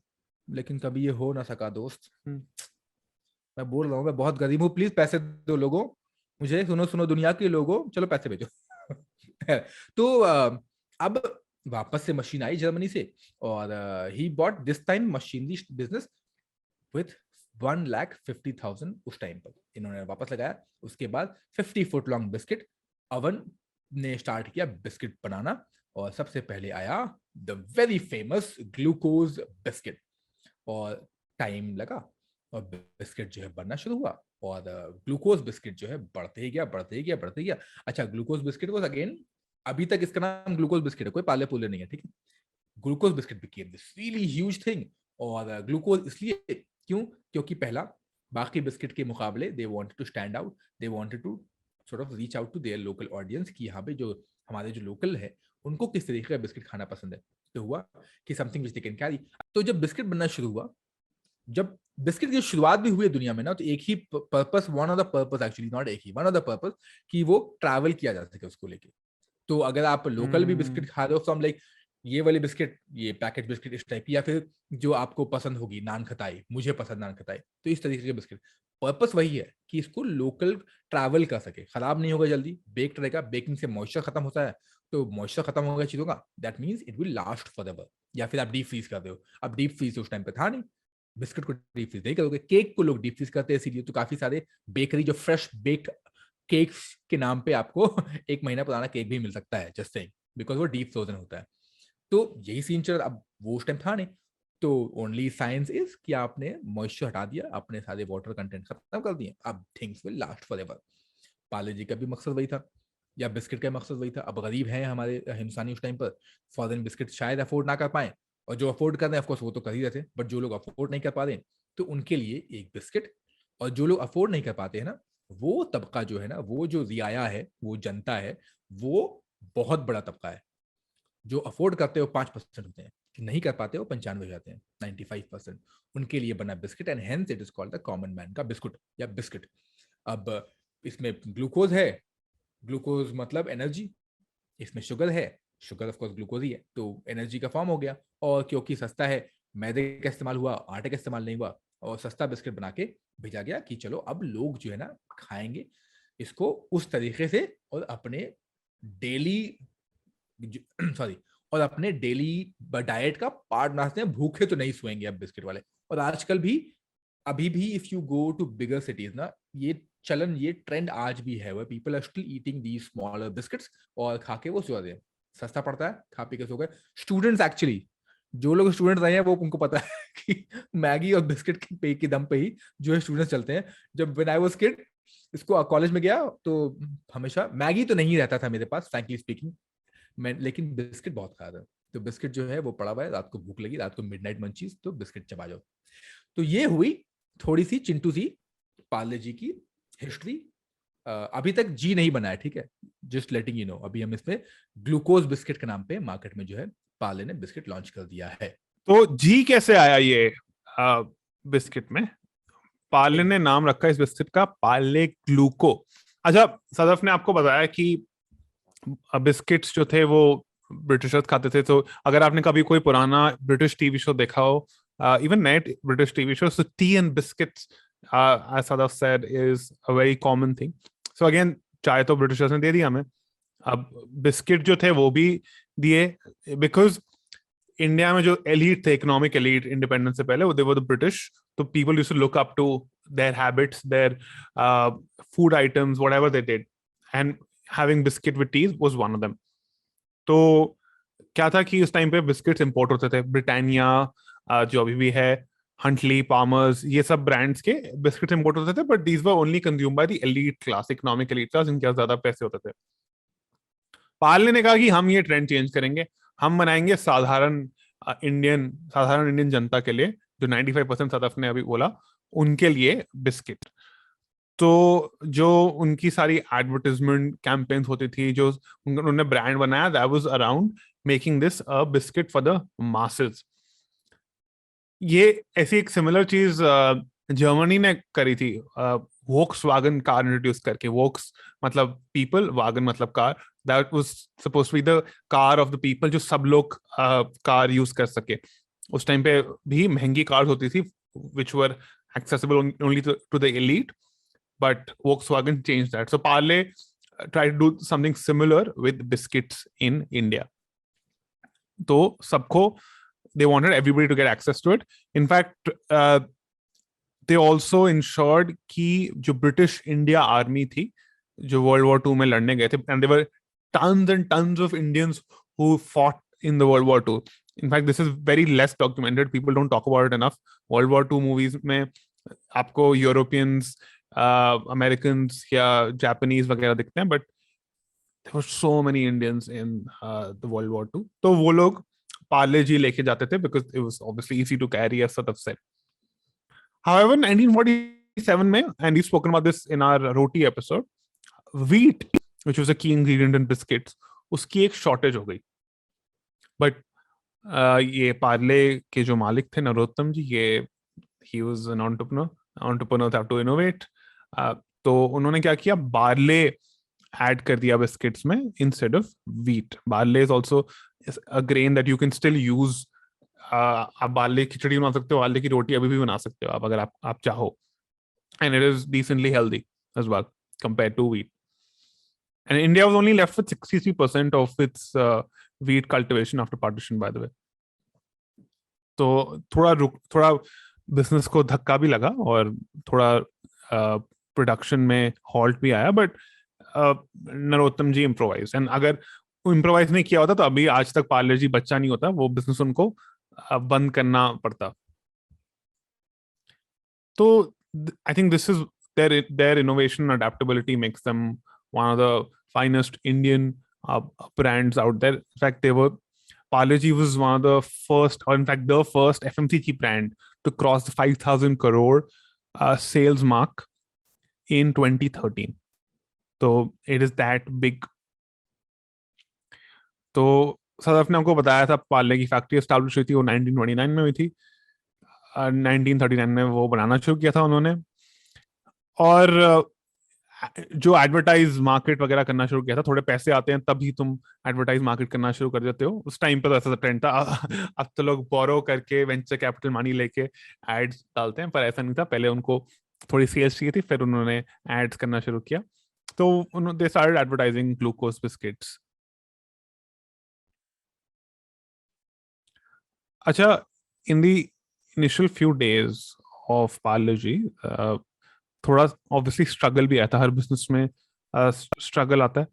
लेकिन कभी ये हो ना सका दोस्त। मैं बोल रहा हूँ मैं बहुत गरीब हूँ, प्लीज पैसे दो लोगों, मुझे सुनो सुनो दुनिया के लोगों, चलो पैसे भेजो। तो अब वापस से मशीन आई जर्मनी से, और he bought this time machinery business with 1,50,000 उस टाइम पर इन्होंने वापस लगाया। उसके बाद 50 फुट लॉन्ग बिस्किट अवन ने स्टार्ट किया बिस्किट बनाना, और सबसे पहले आया the very famous glucose biscuit. और टाइम लगा और बिस्किट जो है बनना शुरू हुआ, और ग्लूकोज बिस्किट जो है बढ़ते ही गया बढ़ते ही गया बढ़ते ही गया। अच्छा, ग्लूकोज बिस्किट वॉज अगेन, अभी तक इसका नाम ग्लूकोज बिस्किट है, कोई पाले पुले नहीं है, ठीक है। Glucose biscuit became this really huge thing. और ग्लूकोज इसलिए क्यों, क्योंकि पहला, बाकी बिस्किट के मुकाबले they wanted to stand out, they wanted to sort of reach out to their local audience, कि यहाँ पे जो हमारे जो लोकल है उनको किस तरीके का बिस्किट खाना पसंद है। तो हुआ कि something which they can carry. तो जब बिस्किट बनना शुरू हुआ, जब बिस्किट की शुरुआत भी हुई है दुनिया में ना, तो एक ही purpose, one of the purpose actually, not एक ही, वन ऑफ द पर्पस, कि वो ट्रैवल किया जा सके उसको लेके। तो अगर आप लोकल भी बिस्किट खा रहे हो, तो हम लाइक ये वाली बिस्किट, ये पैकेट बिस्किट इस टाइप की, या फिर जो आपको पसंद होगी नान खटाई, मुझे पसंद नान खटाई, तो इस तरीके के बिस्किट, पर्पस वही है कि इसको लोकल ट्रैवल कर सके, खराब नहीं होगा जल्दी, बेक्ड रहेगा, बेकिंग से मॉइस्चर खत्म होता है, तो मॉइस्चर खत्म होगा चीजों का, that means it will last for ever. या फिर आप डीप फ्रीज कर दो, अब डीप फ्रीज उस टाइम पे था नहीं, बिस्किट को डीप फ्रीज नहीं करोगे, केक को लोग डीप फ्रीज करते हैं, इसीलिए तो काफी सारे बेकरी जो फ्रेश बेक्ड केक्स के नाम पे आपको 1 महीना पुराना केक भी मिल सकता है, जस्ट सेइंग, बिकॉज वो डीप फ्रोजन होता है। तो यही सीन चल, अब वो उस टाइम था नहीं, तो ओनली साइंस इज कि आपने मॉइस्चर हटा दिया, आपने सारे वाटर कंटेंट खत्म कर दिए, अब things will last forever. Parle G का भी मकसद वही था, या बिस्किट का मकसद वही था। अब गरीब हैं हमारे हिंदुस्तानी उस टाइम पर, फॉरेन बिस्किट शायद अफोर्ड ना कर पाए, और जो अफोर्ड कर रहे हैं ऑफकोर्स वो तो कर ही रहे थे, बट जो लोग अफोर्ड नहीं कर पा रहे तो उनके लिए एक बिस्किट। और जो लोग अफोर्ड नहीं कर पाते हैं ना, वो तबका जो है ना, वो जो रियाया है, वो जनता है, वो बहुत बड़ा तबका है। जो अफोर्ड करते हो 5% होते हैं, जो नहीं कर पाते हो 95 हो जाते हैं, 95%। उनके लिए बना biscuit, and hence it is called the common man का बिस्कुट या बिस्किट। अब इसमें ग्लूकोज है, ग्लूकोज मतलब एनर्जी, इसमें शुगर है, शुगर ऑफ कोर्स ग्लूकोज ही है, तो एनर्जी का फॉर्म हो गया। और क्योंकि सस्ता है, मैदे का इस्तेमाल हुआ, आटे का इस्तेमाल नहीं हुआ, और सस्ता बिस्किट बना के भेजा गया कि चलो अब लोग जो है ना खाएंगे इसको उस तरीके से, और अपने डेली सॉरी और अपने डेली डाइट का पार्ट बनाते हैं, भूखे तो नहीं सोएंगे अब बिस्किट वाले। और आजकल भी, अभी भी if you go to bigger cities ना, ये चलन, ये ट्रेंड आज भी है, वो people are still eating the smaller biscuits, और खा के वो सो जाते हैं, सस्ता पड़ता है, खा पी के सो गए। स्टूडेंट्स एक्चुअली, जो लोग स्टूडेंट रहे हैं वो उनको पता है कि मैगी और बिस्किट के पे के दम पे ही जो है स्टूडेंट्स चलते हैं। जब व्हेन आई वाज किड, इसको कॉलेज में गया तो हमेशा मैगी तो नहीं रहता था मेरे पास फ्रैंकली स्पीकिंग, मैं लेकिन बिस्किट बहुत खा रहा था। तो बिस्किट जो है वो पड़ा हुआ है, रात को भूख लगी, रात को मिडनाइट मंचीज, तो बिस्किट चबा जाओ। तो ये हुई थोड़ी सी चिंटू सी पार्ले जी की हिस्ट्री। अभी तक जी नहीं बना है, ठीक है, जस्ट लेटिंग यू नो। अभी हम इसमें ग्लूकोज बिस्किट के नाम पे मार्केट में जो है पार्ले ने बिस्किट लॉन्च कर दिया है। तो जी कैसे आया ये बिस्किट में? पार्ले ने नाम रखा इस बिस्किट का पार्ले ग्लूको। अच्छा, सदफ ने आपको बताया कि बिस्किट्स जो थे वो ब्रिटिशर्स खाते थे, तो अगर आपने कभी कोई पुराना ब्रिटिश टीवी शो देखा हो, इवन नए British TV show, so tea and biscuits, as Sadaf said, is a very common thing. So again, चाय तो ब्रिटिशर्स ने दे दिया हमें, अब बिस्किट जो थे वो भी दिए, बिकॉज इंडिया में जो एलीट थे, इकोनॉमिक एलीट, इंडिपेंडेंस से पहले, वो दे वर द ब्रिटिश, तो people used to look up to their habits, their food items, whatever they did, and having biscuit with tea was one of them. तो क्या था कि उस टाइम पे बिस्किट्स इंपोर्ट होते थे, ब्रिटानिया जो अभी भी है, हंटली, पामर्स, ये सब ब्रांड्स के बिस्किट्स इंपोर्ट होते थे, but these were only consume by the elite class, economic elite class, जिनके पास ज्यादा पैसे होते थे। पार्ले ने कहा कि हम ये ट्रेंड चेंज करेंगे, हम बनाएंगे साधारण इंडियन जनता के लिए, जो 95% सदफ ने अभी बोला, उनके लिए बिस्किट। तो जो उनकी सारी एडवर्टाइजमेंट कैंपेन्स होती थी, जो उन्होंने ब्रांड बनाया, that was around making this a biscuit for the masses. ये ऐसी एक सिमिलर चीज जर्मनी ने करी थी, वोक्सवैगन कार इंट्रोड्यूस करके। वोक्स मतलब पीपल, वैगन मतलब car, that was supposed to be the car of the people, जो सब लोग कार यूज कर सके। उस टाइम पे भी महंगी कार्स होती थी which were accessible only to the elite, but Volkswagen changed that. So Parle tried to do something similar with biscuits in India. तो सबको, they wanted everybody to get access to it. In fact, they also ensured कि जो British India Army थी, जो World War II में लड़ने गए थे, and there were tons and tons of Indians who fought in the World War II. In fact, this is very less documented. People don't talk about it enough. World War II movies में आपको Europeans, Americans या Japanese वगैरह दिखते हैं, but there were so many Indians in the World War II. तो वो लोग पार्ले जी लेके जाते थे because it was obviously easy to carry, as Sadaf said. However, 1947 में, and we've spoken about this in our roti episode, wheat, which was a key ingredient in biscuits, उसकी एक shortage हो गई। बट ये पार्ले के जो मालिक थे, नरोत्तम जी, ये he was an entrepreneur. Entrepreneurs have to innovate. तो उन्होंने क्या किया, बार्ले ऐड कर दिया बिस्किट्स में instead of wheat. Barley is also a grain that you can still use. आप बार्ले खिचड़ी बना सकते हो, बार्ले की रोटी अभी भी बना सकते हो आप, अगर आप चाहो, and it is decently healthy as well compared to wheat. And India was only left with 63% of its wheat cultivation after partition, by the way. तो थोड़ा बिजनेस को धक्का भी लगा और थोड़ा प्रोडक्शन में हॉल्ट भी आया, but Narottam ji improvise, and अगर इम्प्रोवाइज नहीं किया होता तो अभी आज तक पार्ले जी बच्चा नहीं होता, वो बिजनेस उनको बंद करना पड़ता. तो I think this is their innovation and adaptability makes them one of the finest Indian brands out there. In fact, Parle-G was one of the first, or in fact the first FMCG brand to cross the 5,000 crore sales mark in 2013. So it is that big. तो सदफ ने हमको बताया था पार्ले की factory establish हुई थी, वो 1929 में हुई थी. 1939 में वो बनाना शुरू किया था उन्होंने, और जो एडवर्टाइज मार्केट वगैरह करना शुरू किया था, थोड़े पैसे आते हैं तभी तुम एडवर्टाइज मार्केट करना शुरू कर देते हो. उस टाइम पे तो ऐसा ट्रेंड था. अब तो लोग बोरो करके वेंचर कैपिटल मनी लेके एड्स डालते हैं, पर ऐसा नहीं था. पहले उनको थोड़ी सेल्स चाहिए थी, फिर उन्होंने एड्स करना शुरू किया. तो उन्होंने they started advertising glucose biscuits. अच्छा, in the initial few days of Parle-G, थोड़ा ऑब्वियसली स्ट्रगल भी आया था. हर बिजनेस में स्ट्रगल आता है.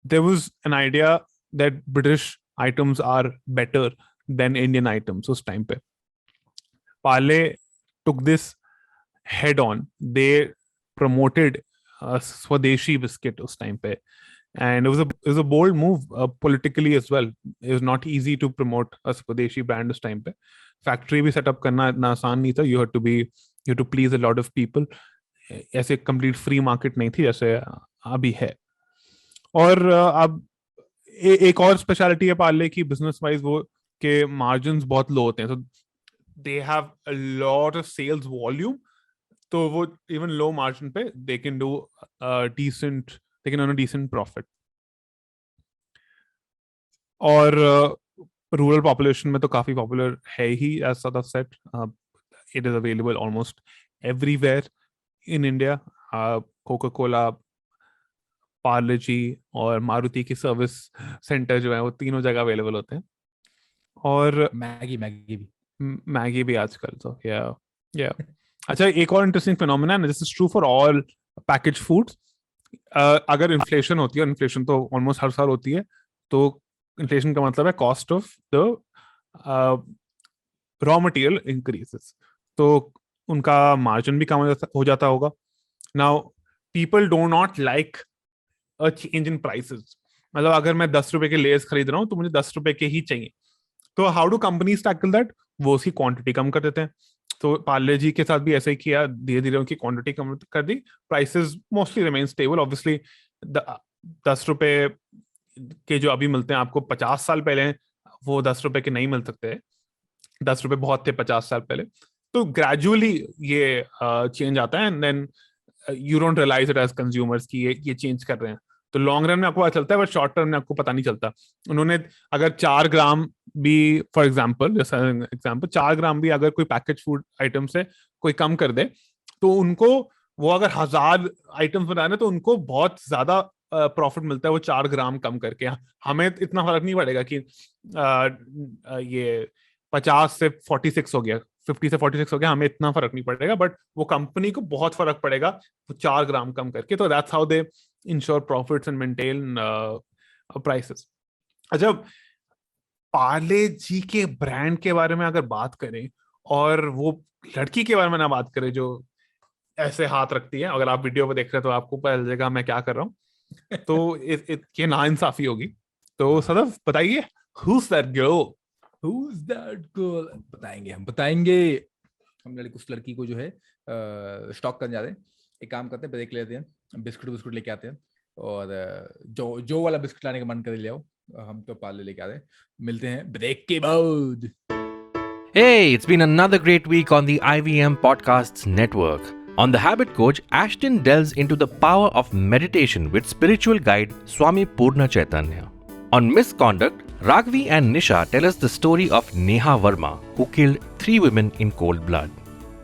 There was an idea that British items are better than Indian items. उस टाइम पे Parle took this head on. They promoted swadeshi biscuit उस टाइम पे, and it was a bold move politically as well. It was not easy to promote a Swadeshi brand उस time पे. Factory भी setup करना इतना आसान नहीं था. You had to please a lot of people. ऐसे कंप्लीट फ्री मार्केट नहीं थी जैसे अभी है. और अब एक और स्पेशलिटी है पार्ले की बिजनेस वाइज, वो के मार्जिन्स बहुत लो होते हैं. So they have a lot of sales volume. तो वो इवन लो मार्जिन पे they can do decent, they can earn a decent profit. और रूरल पॉपुलेशन में तो काफी पॉपुलर है ही, as Sadaf said. It is available almost everywhere in India. Coca-Cola, Parle-G और मारुति की सर्विस सेंटर जो है वो तीनों जगह अवेलेबल होते हैं. और मैगी भी आजकल. तो या अच्छा, एक और इंटरेस्टिंग फिनोमेना है, this is true for all package foods. अगर इन्फ्लेशन होती है, और इन्फ्लेशन तो ऑलमोस्ट हर साल होती है, तो इन्फ्लेशन का मतलब है cost of the raw material increases, तो उनका मार्जिन भी कम हो जाता होगा. Now people do not like a change in prices. मतलब अगर मैं 10 रुपए के लेस खरीद रहा हूँ तो मुझे 10 रुपए के ही चाहिए. तो how do companies tackle that? वो उसकी क्वांटिटी कम कर देते हैं. तो Parle-G के साथ भी ऐसा ही किया, धीरे धीरे उनकी क्वांटिटी कम कर दी. Prices mostly remain stable. Obviously 10 रुपए के जो अभी मिलते हैं आपको 50 साल पहले वो 10 रुपए के नहीं मिल सकते. 10 रुपए बहुत थे 50 साल पहले. तो ग्रेजुअली ये चेंज आता है, and then you don't realise it as consumers कि ये चेंज कर रहे हैं. तो लॉन्ग रन में आपको पता चलता है, बट शॉर्ट टर्म में आपको पता नहीं चलता. उन्होंने अगर 4 ग्राम भी, फॉर एग्जाम्पल, जैसा एग्जाम्पल 4 ग्राम भी अगर कोई पैकेज फूड आइटम से कोई कम कर दे, तो उनको वो अगर 1000 आइटम्स बना रहे तो उनको बहुत ज्यादा प्रॉफिट मिलता है वो 4 ग्राम कम करके. हमें इतना फर्क नहीं पड़ेगा कि ये 50 से 46 हो गया, 50 से 46 हो गया, हमें इतना फर्क नहीं पड़ेगा, बट वो कंपनी को बहुत फर्क पड़ेगा वो 4 ग्राम कम करके. तो that's how they ensure profits and maintain prices. अच्छा, Parle-G के ब्रांड के बारे में अगर बात करें, और वो लड़की के बारे में ना बात करें जो ऐसे हाथ रखती है, अगर आप वीडियो पे देख रहे हैं तो आपको पता चलेगा मैं क्या कर रहा हूँ. तो ये नाइंसाफी होगी. तो सदफ बताइए, who's that girl? बताएंगे. हम उस लड़की को जो है स्टॉक करने जाते हैं. एक काम करते हैं, ब्रेक लेते हैं, बिस्कुट लेके आते हैं, और जो वाला बिस्कुट लाने का मन करे ले आओ. हम तो पार्ले लेके आ रहे हैं. मिलते हैं ब्रेक के बाद. Hey, it's been another great week on the IVM Podcasts Network. On The Habit Coach, Ashton delves into the power of meditation with spiritual guide Swami Purna Chaitanya. On Misconduct, Raghavi and Nisha tell us the story of Neha Verma, who killed 3 women in cold blood.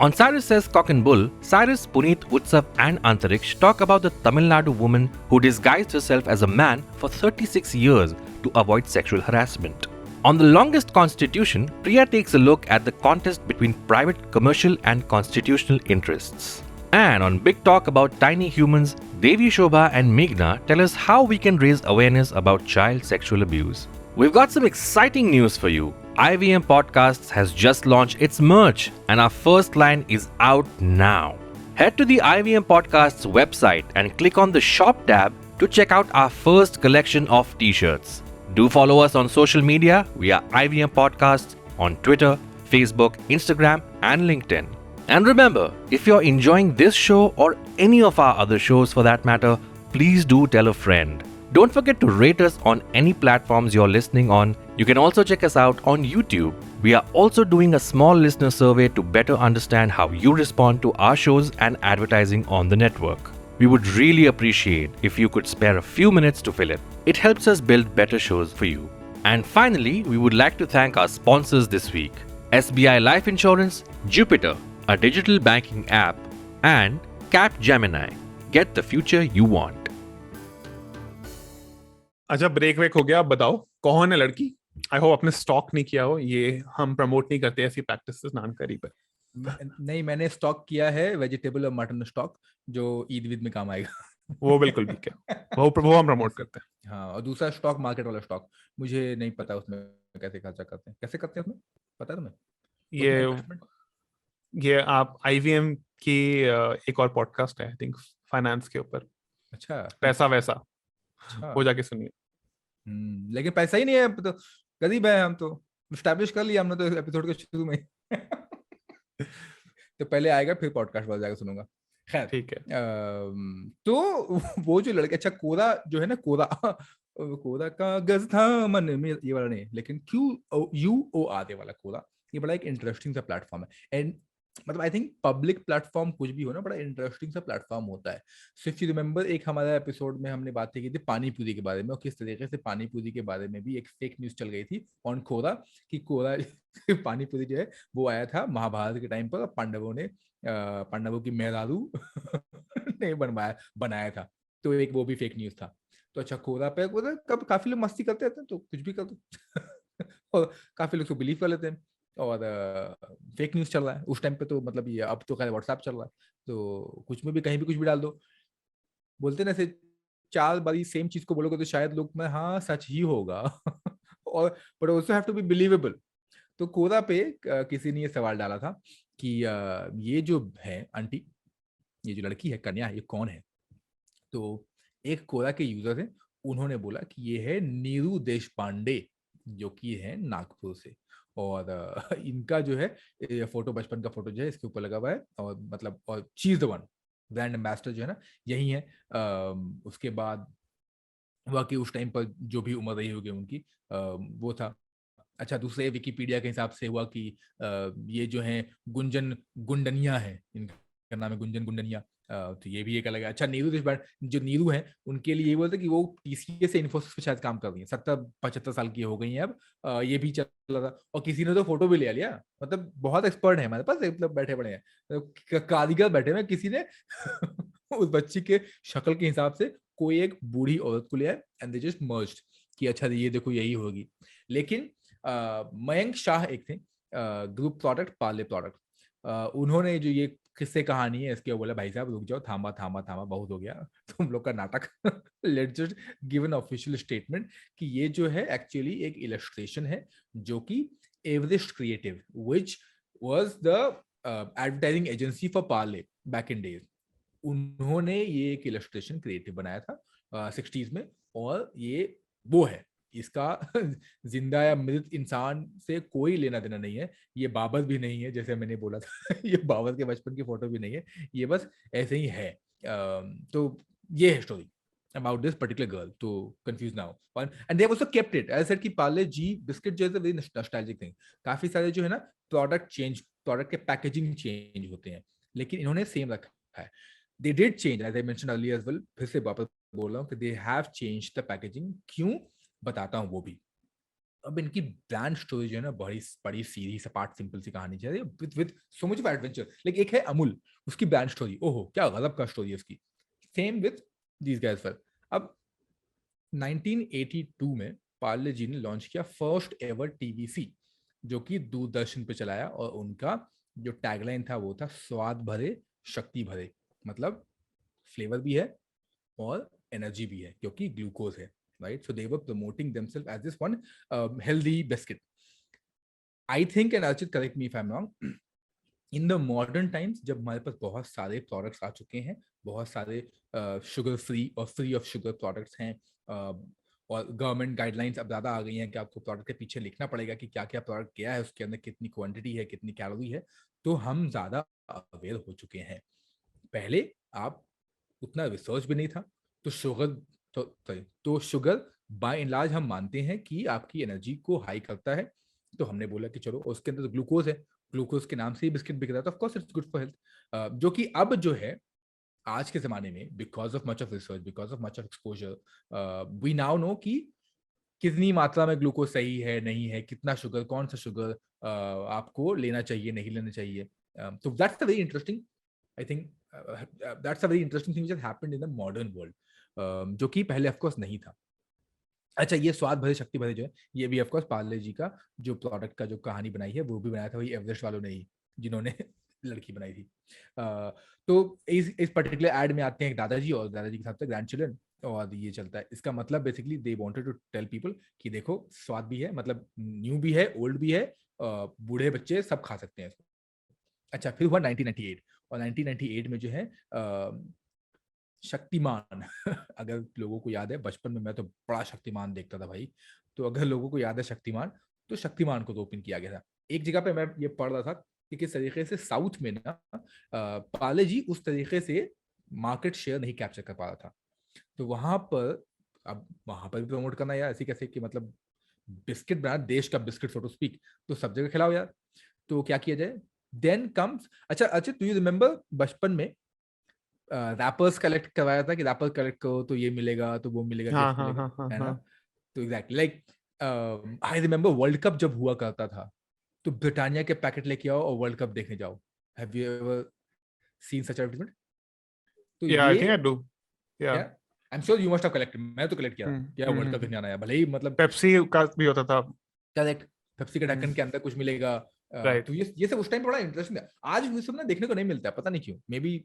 On Cyrus Says Cock and Bull, Cyrus, Puneet, Utsav and Antariksh talk about the Tamil Nadu woman who disguised herself as a man for 36 years to avoid sexual harassment. On the longest constitution, Priya takes a look at the contest between private, commercial, and constitutional interests. And on Big Talk about tiny humans, Devi Shobha and Meghna tell us how we can raise awareness about child sexual abuse. We've got some exciting news for you. IVM Podcasts has just launched its merch, and our first line is out now. Head to the IVM Podcasts website and click on the shop tab to check out our first collection of t-shirts. Do follow us on social media. We are IVM Podcasts on Twitter, Facebook, Instagram, and LinkedIn. And remember, if you're enjoying this show or any of our other shows for that matter, please do tell a friend. Don't forget to rate us on any platforms you're listening on. You can also check us out on YouTube. We are also doing a small listener survey to better understand how you respond to our shows and advertising on the network. We would really appreciate if you could spare a few minutes to fill it. It helps us build better shows for you. And finally, we would like to thank our sponsors this week: SBI Life Insurance, Jupiter, a digital banking app, and Capgemini. Get the future you want. अच्छा, break वेक हो गया. अब बताओ कौन है लड़की. I hope आपने stock नहीं किया हो. ये हम प्रमोट नहीं करते ऐसी प्रैक्टिसेस नानकरी पर. नहीं, मैंने स्टॉक किया है वेजिटेबल और मटन स्टॉक, जो ईद विद में काम आएगा. वो बिल्कुल ठीक है. वो हम प्रमोट करते हैं. हाँ, और दूसरा स्टॉक मार्केट वाला स्टॉक, मुझे नहीं पता उसमें कैसे खर्चा करते हैं. कैसे करते हैं उसमें, पता है तुम्हें? ये आप IVM की एक और पॉडकास्ट है, आई थिंक फाइनेंस के ऊपर. अच्छा, पैसा वैसा. अच्छा. वो जाके सुनिए. लेकिन पैसा ही नहीं है तो गरीब है. हम तो एस्टैब्लिश कर लिया हमने तो एपिसोड के शुरू में. तो पहले आएगा फिर पॉडकास्ट वाला जाकर सुनूंगा. खैर, ठीक है. तो वो जो लड़के, अच्छा कोदा जो है ना, कोदा कागज था मन में, ये वाला नहीं, लेकिन QUOR वाला कोदा, ये बड़ा एक इंटरेस्टिंग सा प्लेटफॉर्म है. एंड मतलब आई थिंक पब्लिक प्लेटफॉर्म कुछ भी हो ना, बड़ा इंटरेस्टिंग सा प्लेटफॉर्म होता है. सो इफ यू रिमेंबर, एक हमारा एपिसोड में हमने बात की थी पानी पूरी के बारे में, और किस तरीके से पानी पूरी के बारे में भी एक फेक न्यूज चल गई थी ऑन कोदा, कि कोदा पानी पूरी जो है वो आया था महाभारत के टाइम पर, पांडवों की मेहरारू ने बनाया था. तो एक वो भी फेक न्यूज था. तो अच्छा, कोदा पे कब काफी लोग मस्ती करते रहते हैं, तो कुछ भी कर दो. और काफी लोग तो बिलीव कर लेते हैं, और फेक न्यूज चल रहा है उस टाइम पे. तो मतलब ये अब तो खैर व्हाट्सएप चल रहा है, तो कुछ में भी कहीं भी कुछ भी डाल दो. बोलते ना ऐसे 4 बारी सेम चीज को बोलोगे तो शायद लोग में हाँ सच ही होगा. और but also have to be believable. तो कोदा पे किसी ने ये सवाल डाला था कि ये जो है आंटी, ये जो लड़की है कन्या, ये कौन है. तो एक कोदा के यूजर थे, उन्होंने बोला कि ये है नीरू देशपांडे, जो कि है नागपुर से. और इनका जो है फोटो, बचपन का फोटो जो है इसके ऊपर लगा हुआ है, और मतलब और she is the one, brand ambassador जो है ना यही है. उसके बाद वाकई उस टाइम पर जो भी उम्र रही होगी उनकी, वो था. अच्छा, दूसरे विकिपीडिया के हिसाब से हुआ कि ये जो है गुंजन गुंडनिया है, इनका नाम है गुंजन गुंडनिया. तो ये भी एक अलग है. अच्छा, नीरू देशपांडे जो नीरू है, उनके लिए ये बोलते कि वो TCS से इन्फोसिस पे शायद काम कर रही है. 70-75 साल की हो गई हैं अब. ये भी चल रहा था, और किसी ने तो फोटो भी ले लिया. मतलब बहुत एक्सपर्ट है हमारे पास, मतलब बैठे पड़े हैं, कारीगर बैठे हुए. किसी ने उस बच्ची के शक्ल के हिसाब से कोई एक बूढ़ी औरत को लिया, एंड दे जस्ट मर्ज्ड कि अच्छा ये देखो यही होगी. लेकिन मयंक शाह एक थे, ग्रुप प्रोडक्ट, पार्ले प्रोडक्ट, उन्होंने जो ये किस्से कहानी है इसके बोला, भाई साहब रुक जाओ, थामा बहुत हो गया तुम लोग का नाटक. Let's just give an official statement कि ये जो है एक्चुअली एक इलस्ट्रेशन है, जो कि Everest creative, which was the advertising agency for Parle back in days, उन्होंने ये एक इलस्ट्रेशन क्रिएटिव बनाया था 60s में. और ये वो है, इसका जिंदा या मृत इंसान से कोई लेना देना नहीं है. ये बाबर भी नहीं है जैसे मैंने बोला था. ये बाबर के बचपन की फोटो भी नहीं है, ये बस ऐसे ही है. तो ये है story about this particular girl. तो confused now, and they have also kept it. As I said कि पार्ले जी बिस्किट जो है very nostalgic thing. काफी सारे जो है ना प्रोडक्ट के पैकेजिंग चेंज होते हैं, लेकिन इन्होंने सेम रखा है. They did change, as I mentioned earlier as well. फिर से वापस बोल रहा हूँ कि they have changed the packaging. क्यों बताता हूँ वो भी. अब इनकी ब्रांड स्टोरी जो है ना बड़ी सीधी सपाट सिंपल सी कहानी है, with so much of adventure. Like एक है अमूल, उसकी ब्रांड स्टोरी, ओहो क्या गजब का स्टोरी है उसकी. Same with these guys. अब 1982 में पार्ले जी ने लॉन्च किया फर्स्ट एवर टीवीसी, जो कि दूरदर्शन पे चलाया, और उनका जो टैगलाइन था वो था स्वाद भरे शक्ति भरे, मतलब फ्लेवर भी है और एनर्जी भी है क्योंकि ग्लूकोज है, right? So they were promoting themselves as this one healthy biscuit. I think, and Archit correct me if I am wrong, in the modern times जब हमारे पास बहुत सारे प्रोडक्ट्स आ चुके हैं, बहुत सारे शुगर फ्री और फ्री ऑफ शुगर प्रोडक्ट्स हैं, और गवर्नमेंट गाइडलाइंस अब ज़्यादा आ गई हैं कि आपको प्रोडक्ट के पीछे लिखना पड़ेगा कि क्या क्या प्रोडक्ट क्या है, उसके अंदर कितनी क्वांटिटी है, कितनी कैलोरी है, तो हम ज़्यादा अवेयर हो चुके हैं. पहले आप उतना रिसर्च भी नहीं था, तो शुगर बाय एंड लार्ज हम मानते हैं कि आपकी एनर्जी को हाई करता है, तो हमने बोला कि चलो उसके अंदर तो ग्लूकोज है, ग्लूकोज के नाम से ही बिस्किट बिक रहा था, of course it's good for health. जो कि अब जो है आज के जमाने में, because of much of research, because of much of exposure, we now know कि कितनी मात्रा में ग्लूकोज सही है, नहीं है, कितना शुगर, कौन सा शुगर आपको लेना चाहिए, नहीं लेना चाहिए. तो that's a very interesting, I think that's a very interesting thing which has happened in the modern world, जो कि पहले ऑफ कोर्स नहीं था. अच्छा, ये स्वाद भरे शक्ति भरे जो है, ये भी ऑफ कोर्स पार्ले जी का जो प्रोडक्ट का जो कहानी बनाई है वो भी बनाया था वही एवरेस्ट वालों ने ही, जिन्होंने लड़की बनाई थी. तो इस पर्टिकुलर एड में आते हैं एक दादाजी, और दादाजी के साथ ग्रैंड चिल्ड्रन, और ये चलता है. इसका मतलब basically they wanted to tell people कि देखो स्वाद भी है, मतलब न्यू भी है, ओल्ड भी है, बूढ़े बच्चे सब खा सकते हैं इसको. अच्छा, फिर हुआ 1998, और 1998 में जो है शक्तिमान अगर लोगों को याद है, बचपन में मैं तो बड़ा शक्तिमान देखता था भाई, तो अगर लोगों को याद है शक्तिमान, तो शक्तिमान को तो ओपन किया गया था. एक जगह पे मैं ये पढ़ रहा था कि किस तरीके से साउथ में ना पार्ले जी उस तरीके से मार्केट शेयर नहीं कैप्चर कर पा रहा था, तो वहां पर, अब वहां पर भी प्रमोट करना यार ऐसे कैसे कि मतलब बिस्किट बना, देश का बिस्किट सो टू स्पीक, तो सब जगह खिलाओ यार. तो क्या किया जाए, देन कम्स, अच्छा, डू यू रिमेम्बर बचपन में रैपर्स कलेक्ट करवाया था कि रैपर कलेक्ट करो तो ये मिलेगा, तो वो मिलेगा, गिफ्ट मिलेगा, है ना? तो exactly like I remember world cup जब हुआ करता था, तो ब्रिटानिया के पैकेट लेके आओ और वर्ल्ड कप देखने जाओ. Have you ever seen such advertisement? तो Yeah, I think I ये do. Yeah. I am sure you must have collected, मैं तो कलेक्ट किया क्या वर्ल्ड कप देखने आना है, भले ही मतलब पेप्सी का भी होता था. करेक्ट, पेप्सी के ढक्कन के अंदर कुछ मिलेगा. Right. तो ये सब उस टाइम बड़ा इंटरेस्टिंग था. आज ये सब ना देखने को नहीं मिलता है, पता नहीं क्यों. Maybe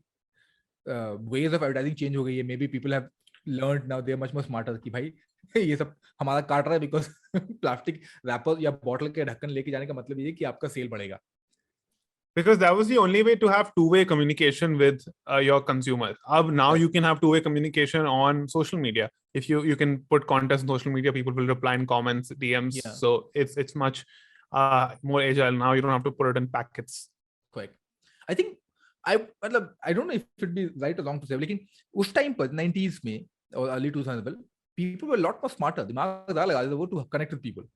ways of advertising change हो गई है, maybe people have learned now, they are much more smarter कि भाई ये सब हमारा काट रहा है, बिकॉज प्लास्टिक रैपर या बॉटल के ढक्कन लेके जाने का मतलब ये है कि आपका सेल बढ़ेगा. Because that was the only way to have two-way communication with your consumers. Now Right. you can have two-way communication on social media. If you can put content on social media, people will reply in comments, DMs. Yeah. So it's much more agile now. You don't have to put it in packets. Correct. I think मतलब I don't know if it be right or wrong to say, लेकिन उस time पर 90s में और early 2000s में people were a lot more smarter. दिमाग ज़्यादा लगा देते वो to connect with people.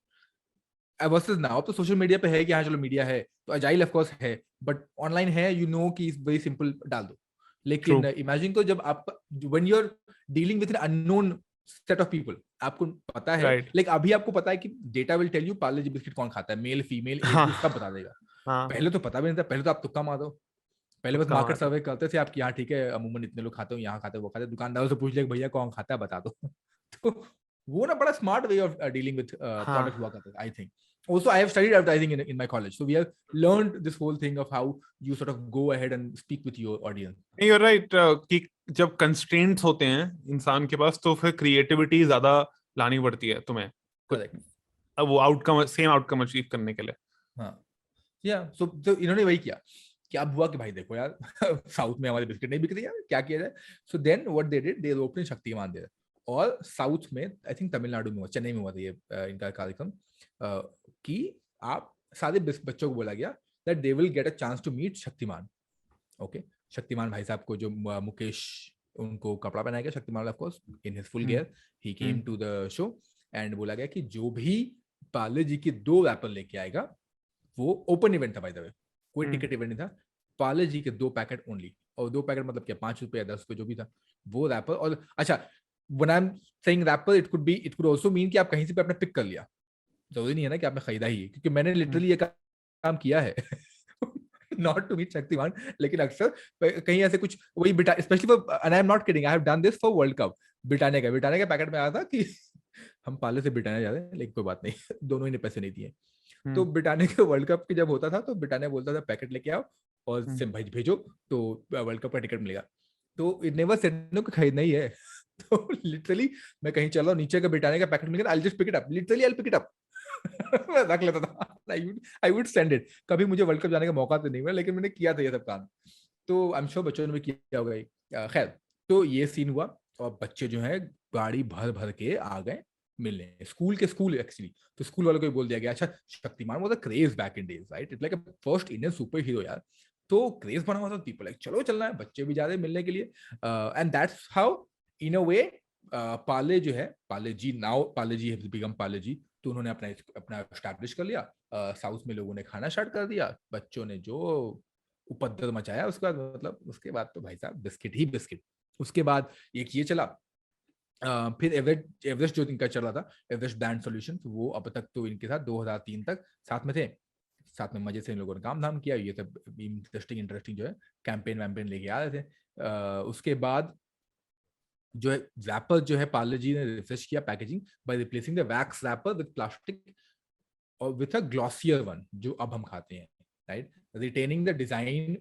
Versus now तो सोशल मीडिया पे है कि हाँ चलो मीडिया है तो अजाइल ऑफ कोर्स है, बट ऑनलाइन है, यू नो कि इज वेरी सिंपल, डाल दो. लेकिन इमेजिन को जब आप when you are dealing with an unknown set of people, आपको पता है, लाइक अभी आपको पता है कि data will tell you Parle G biscuit कौन खाता है, मेल फीमेल सब बता देगा. पहले तो पता भी नहीं था, पहले तो आप तुक्का मारो, पहले बस मार्केट सर्वे करते थे आपकी, यहाँ ठीक है अमूमन इतने लोग खाते हो, यहाँ खाते हो, वो खाते, दुकानदारों से पूछ ले भैया कौन खाता है बता दो. तो वो ना बड़ा smart way of dealing with product हुआ करता है, I think. Also, I have studied advertising in my college, so we have learned this whole thing of how you sort of go ahead and speak with your audience. You're right. कि जब constraints होते हैं इंसान के पास, तो फिर creativity ज्यादा लानी पड़ती है तुम्हें. Correct. अब वो outcome, same outcome achieve करने के लिए. हाँ, yeah. So इन्होंने वही किया कि अब हुआ कि भाई देखो यार साउथ में हमारे बिस्किट नहीं बिक रही यार, क्या किया जाए. So then what they did, they opened Shaktimaan there. और साउथ में आई थिंक तमिलनाडु में हुआ, चेन्नई में हुआ था ये इनका कार्यक्रम, कि आप सारे बच्चों को बोला गया that they will get a chance to meet Shaktimaan. Okay, Shaktimaan भाई साहब को जो मुकेश उनको कपड़ा पहनाया गया, Shaktimaan of course in his full gear, he came to the show and बोला गया कि जो भी पार्ले जी की 2 रैपर लेके आएगा, वो ओपन इवेंट था बाय द वे, कोई टिकट इवेंट नहीं था, पार्ले जी के 2 पैकेट ओनली, और 2 पैकेट मतलब क्या 5 रुपए या 10 रुपए जो भी था वो रैपर. और अच्छा, when I'm saying rapper, it could also mean कि आप कहीं से पे आपने पिक कर लिया, जरूरी नहीं है ना कि आपने खरीदा ही है, क्योंकि मैंने लिटरली ये काम किया है नॉट टू मीट शक्तिमान, लेकिन अक्सर कहीं ऐसे कुछ वही specially for, and I am not kidding, I have done this for world cup. Britannia का पैकेट में आया था कि हम पाले से ब्रिटानिया जा रहे हैं, लेकिन कोई बात नहीं, दोनों ही ने पैसे नहीं दिए। तो हम्म, ब्रिटानिया के वर्ल्ड कप के जब होता था तो ब्रिटानिया बोलता था पैकेट लेके आओ और हम्म, सिम भाई भेजो, तो वर्ल्ड कप का टिकट मिलेगा। तो इट नेवर सेड नो कि खरीदना ही है। तो लिटरली मैं कहीं चल रहा हूँ, नीचे का ब्रिटानिया का पैकेट मिलेगा, I just pick it up, literally I pick it up. मैं रख लेता था, आई वुड सेंड इट। कभी मुझे वर्ल्ड कप जाने का मौका तो नहीं मिला, लेकिन मैंने किया था ये सब काम। तो आई एम श्योर बच्चों ने भी किया होगा ये। खैर, तो ये सीन हुआ और बच्चे जो है गाड़ी भर भर के आ गए मिलने, स्कूल एक्चुअली। तो स्कूल वालों को भी बोल दिया गया, अच्छा Shaktimaan was a craze back in days, right? It's like a first Indian super hero यार। तो क्रेज बना हुआ था, पीपल लाइक चलो चलना है, बच्चे भी जा रहे हैं मिलने के लिए। And that's how in a वे पाले जो है, पाले जी, नाउ पाले जी हैव बिकम पाले जी। तो उन्होंने अपना अपना एस्टैब्लिश कर लिया। साउथ में लोगों ने खाना स्टार्ट कर दिया, बच्चों ने जो उपद्रव मचाया उसके बाद, मतलब उसके बाद तो भाई साहब बिस्किट ही बिस्किट। उसके बाद एक ये चला, फिर एवरेस्ट जो इनका चल रहा था, एवरेस्ट ब्रांड सॉल्यूशन, वो अब तक तो इनके साथ 2003 तक साथ में थे। साथ में मजे से इन लोगों ने काम धाम किया, ये सब इंटरेस्टिंग जो है कैंपेन वैम्पेन लेके आ रहे थे। उसके बाद जो है रैपर जो है, पार्ले जी ने रिफ्रेश किया packaging by replacing the wax wrapper with plastic और विथ अ ग्लॉसियर वन, जो अब हम खाते हैं, right? Retaining the design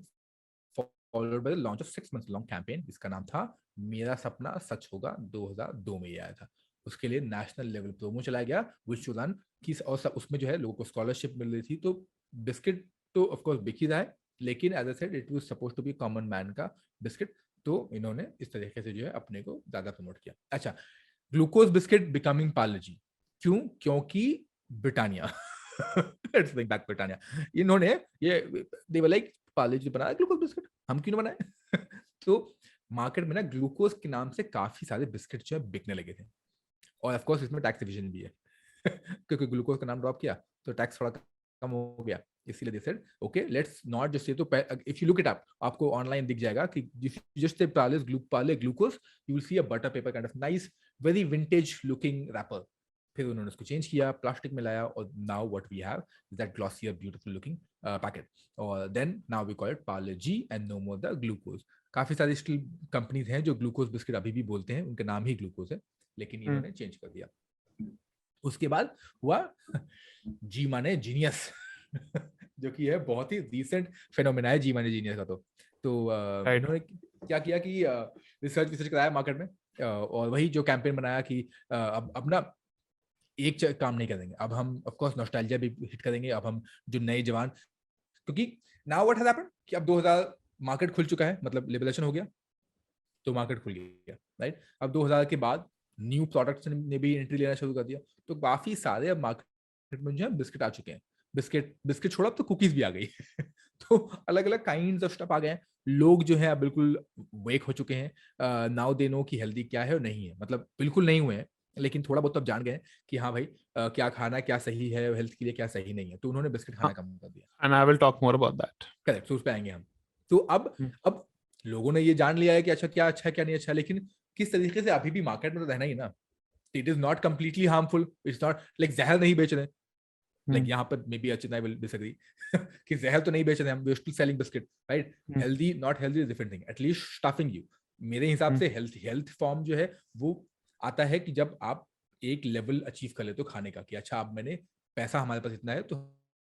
followed by the launch of 6 months long campaign, जिसका नाम था मेरा सपना सच होगा, 2002 में ये आया था। उसके लिए नेशनल लेवल प्रोमो चलाया गया विच टू रन की, और उसमें जो है लोगों को स्कॉलरशिप मिल रही थी। तो बिस्किट तो ऑफ कोर्स बिक ही रहा है, लेकिन as I said it was supposed to be common man का बिस्किट। तो इन्होंने इस तरीके से जो है अपने को ज्यादा प्रमोट किया। अच्छा, ग्लूकोज बिस्किट बिकमिंग पार्ले-जी, क्यों? क्योंकि Britannia it's like back Britannia, इन्होंने ये दे वर लाइक पार्ले-जी बनाया ग्लूकोज बिस्किट, हम क्यों ना बनाए? तो मार्केट में ना ग्लूकोज के नाम से काफी सारे बिस्किट जो है बिकने लगे थे। और ऑफ कोर्स इसमें टैक्स डिविजन भी है क्योंकि ग्लूकोज का नाम ड्रॉप किया तो टैक्स थोड़ा कम हो गया। इसीलिए they said okay let's not just say, तो if you look it up, आपको ऑनलाइन दिख जाएगा कि just say Parle glucose, you will see a butter paper kind of nice very vintage looking wrapper. फिर उन्होंने उसको चेंज किया, प्लास्टिक में लाया, और now what we have is that glossier beautiful looking packet. और then now we call it Parle G and no more the glucose. काफी सारी स्टिल कंपनीज हैं जो ग्लूकोज बिस्किट अभी भी बोलते हैं, उनका नाम ही ग्लूकोज है, लेकिन हम्म, इन्होंने चेंज कर दिया। उसके बाद हुआ जी माने जीनियस जो कि है बहुत ही रिसेंट फेनोमेना है जी माने जीनियस का। तो right. इन्होंने क्या किया कि रिसर्च कराया मार्केट में, और वही जो कैंपेन बनाया कि अब ना एक काम नहीं करेंगे, अब हम ऑफ कोर्स नॉस्टैल्जिया भी हिट करेंगे। अब हम जो नए जवान, क्योंकि नाउ व्हाट हैज हैपेंड कि अब 2000 मार्केट खुल चुका है, मतलब लिबरेशन हो गया, तो मार्केट खुल गया, राइट? अब 2000 के बाद न्यू प्रोडक्ट्स ने भी एंट्री लेना शुरू कर दिया, तो काफी सारे अब मार्केट में जो है बिस्किट आ चुके हैं। बिस्किट बिस्किट छोड़ा, अब तो कुकीज भी आ गई तो अलग अलग काइंड ऑफ स्टफ आ गए हैं। लोग जो है अब बिल्कुल वेक हो चुके हैं, नाउ दे नो कि हेल्दी क्या है और नहीं है, मतलब बिल्कुल नहीं हुए हैं, लेकिन थोड़ा बहुत अब जान गए हैं कि हाँ भाई क्या खाना क्या सही है हेल्थ के लिए, क्या सही नहीं है, तो उन्होंने बिस्किट खाना कम कर दिया। And I will talk more about that. Correct, तो उस पर आएंगे हम। तो अब लोगों ने ये जान लिया है कि अच्छा है क्या नहीं अच्छा, लेकिन किस तरीके से अभी भी मार्केट में तो रहना ही ना। It is not completely harmful, it's not like जहर नहीं बेच रहे, लाइक यहाँ पर maybe Archit I will disagree कि जहर तो नहीं बेच रहे हम, we are still selling biscuit, right? Healthy not healthy different thing, at least stuffing you. मेरे हिसाब से हेल्थ फॉर्म जो है वो आता है कि जब आप एक लेवल अचीव कर लेते हो खाने का, कि अच्छा अब मैंने पैसा हमारे पास इतना है तो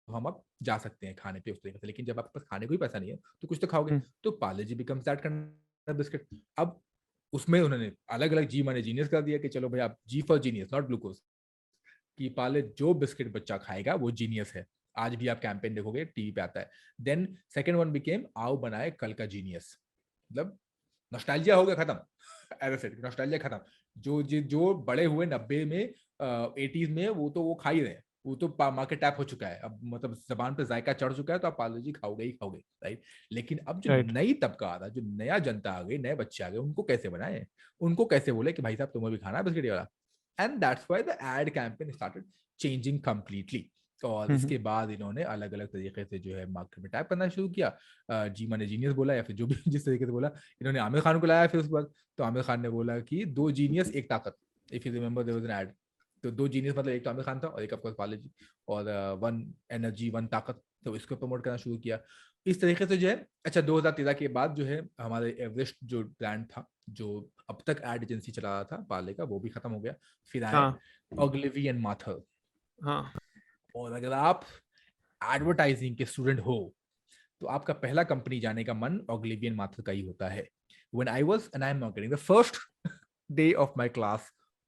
हम अब जा सकते हैं खाने पे उस तरीके से, लेकिन जब आपके पास खाने को ही पैसा नहीं है तो कुछ तो खाओगे। तो Parle G becomes that kind of biscuit. अब उसमें उन्होंने अलग अलग जी माने जीनियस कर दिया कि चलो भाई आप जी फॉर जीनियस नॉट ग्लूकोज, कि पाले जो बिस्किट बच्चा खाएगा वो जीनियस है। आज भी आप कैंपेन देखोगे टीवी पे आता है। देन सेकंड वन बिकेम आओ बनाए कल का जीनियस, मतलब नॉस्टैल्जिया हो गया खत्म एज आई सेड, नॉस्टैल्जिया खत्म। जो बड़े हुए 90 में 80s में, वो तो वो खा ही रहे हैं, वो तो मार्केट टैप हो चुका है अब, मतलब जबान पे जायका चढ़ चुका है, तो आप पार्ले जी खाओगे ही खाओगे, राइट? लेकिन अब जो Right. नई तबका आ रहा है, जो नया जनता आ गई, नए बच्चे आ गए, उनको कैसे बनाए, उनको कैसे बोले कि भाई साहब तुम्हें भी खाना है बिस्किट वाला। And that's why the ad campaign started changing completely. और इसके बाद इन्होंने अलग अलग तरीके से जो है मार्केट में टैप करना शुरू किया। जी मैंने जीनियस बोला, या फिर जो भी जिस तरीके से बोला, इन्होंने आमिर खान को लाया। फिर उसके बाद तो आमिर खान ने बोला कि 2 जीनियस 1 ताकत, if you remember there was an ad. तो 2 जीनियस मतलब एक तो आमिर खान था और एक ऑफ कोर्स पार्ले जी, और 1 एनर्जी 1 ताकत, तो इसको प्रमोट करना शुरू किया। इस तरीके से जो है, अच्छा 2013 के बाद जो है हमारे एवरेस्ट जो ब्रांड था, जो अब तक एड एजेंसी चला रहा था पार्ले का, वो भी खत्म हो गया। फिर आए हाँ ओग्लिवी एंड माथर। हाँ और अगर आप एडवर्टाइजिंग के स्टूडेंट हो तो आपका पहला कंपनी जाने का मन ओग्लिवी एंड माथर का ही होता है। When I was, and I'm not kidding, the first day of my class,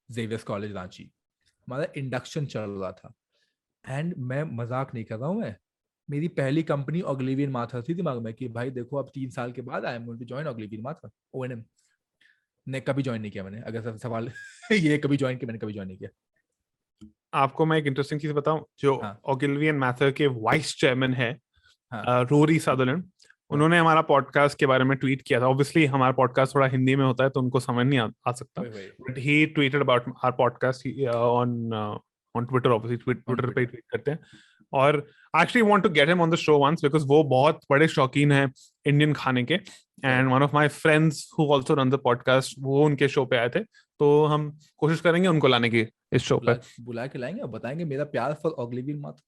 Xavier's College Ranchi, हमारा इंडक्शन चल रहा था, एंड मैं मजाक नहीं कर रहा हूँ, मैं मेरी पहली कंपनी ओग्लिवियन माथर थी दिमाग में कि भाई देखो अब 3 साल के बाद I am going to join Ogilvy and Mather ONM. ने कभी ज्वाइन नहीं किया मैंने, अगर सवाल ये कभी ज्वाइन किया, मैंने कभी ज्वाइन नहीं किया। आपको मैं एक इंटरेस्टिंग चीज बताऊं, जो हाँ ओगिलवी एंड मैथर के वाइस चेयरमैन है हाँ रोरी सदरलैंड, उन्होंने हमारा पॉडकास्ट के बारे में ट्वीट किया था। ऑब्वियसली हमारा पॉडकास्ट थोड़ा हिंदी में होता है तो उनको समझ नहीं आ सकता, वही वही but he tweeted about our podcast on Twitter. Obviously Twitter tweet ट्वीट करते हैं। और I actually want to get him on the show once, because वो बहुत बड़े शौकीन हैं इंडियन खाने के, and one of my friends who also run the podcast, वो उनके शो पे आए थे, तो हम कोशिश करेंगे उनको लाने की इस शो पे। बुला के लाएंगे और बताएंगे मेरा प्यार फॉर ओग्लिवियन माथर।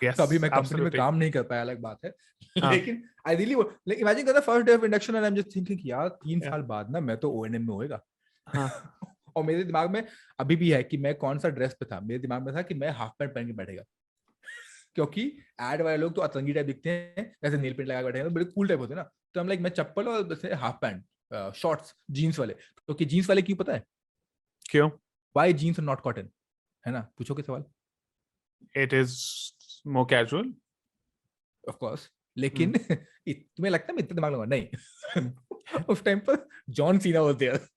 Yes, कभी मैं कंपनी में absolutely. काम नहीं कर पाया, अलग बात है। हाँ. लेकिन I really like imagine the first day of induction and I am just thinking यार 3 Yeah. साल बाद ना मैं तो ओएनएम में होएगा। हाँ. और मेरे दिमाग में अभी भी है कि मैं कौन सा ड्रेस पे था, मेरे दिमाग में था कि मैं हाफ पैंट पहन के बैठेगा, क्योंकि एड वाले लोग तो अतरंगी टाइप दिखते हैं, ऐसे नील पेंट लगा के बैठे हैं, बड़े कूल टाइप होते हैं ना। तो हम लाइक मैं चप्पल और जैसे हाफ पैंट शॉर्ट्स जीन्स वाले, क्योंकि जीन्स वाले क्यों पता है? क्यों? Why jeans are not cotton, है ना? पूछोगे सवाल। It is more casual. Of course, लेकिन तुम्हें लगता है मैं इतना दिमाग लगा नहीं। उस टाइम पर John Cena was there.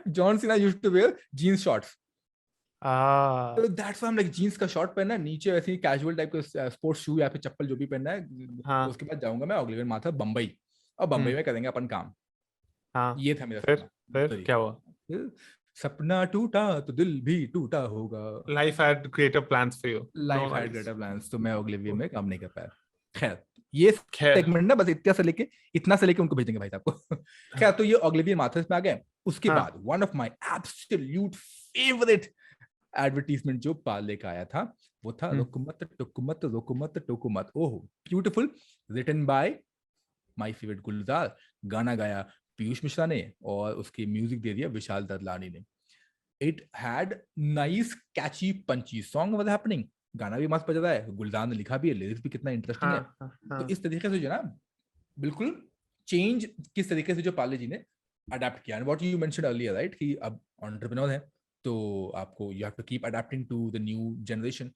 John Cena used to wear jeans shorts, that's दैट्स व्हाई हम लाइक जीन्स का शॉर्ट पहनना, नीचे वैसे ही कैजुअल टाइप का स्पोर्ट्स शू या फिर चप्पल जो भी पहनना है। हाँ. उसके बाद जाऊंगा मैं ओग्लिवियन माथर बंबई, और बंबई में करेंगे अपन काम। हाँ. ये था मेरा फिर सपना। क्या हुआ? सपना टूटा तो दिल भी टूटा होगा। Life had greater plans for you. Life No had worries. Greater plans, तो मैं ओग्लिवियन में काम नहीं कर पाया। खैर ये खैर. सेगमेंट ना बस इतना से लेके उनको भेजेंगे भाई साहब को। खैर, तो ये ओग्लिवियन माथर्स में आ गए। उसके हाँ. बाद one of my absolute favourite advertisement जो पार्ले का आया था, वो था रुकमत टुकमत रुकमत टुकमत। Oh beautiful, written by my favourite Gulzar. गाना गाया पीयूष मिश्रा ने और उसकी म्यूजिक दे दिया विशाल ददलानी ने। It had nice catchy punchy song was happening, गाना भी मस्त बज रहा है, गुलजार ने लिखा भी है, लिरिक्स भी कितना इंटरेस्टिंग है। तो इस तरीके से जो ना बिल्कुल चेंज किस तरीके से जो पार्ले जी ने अडेप्ट किया, and what you mentioned earlier right, कि अब एंटरप्रेन्योर है तो आपको you have to keep adapting to the new generation.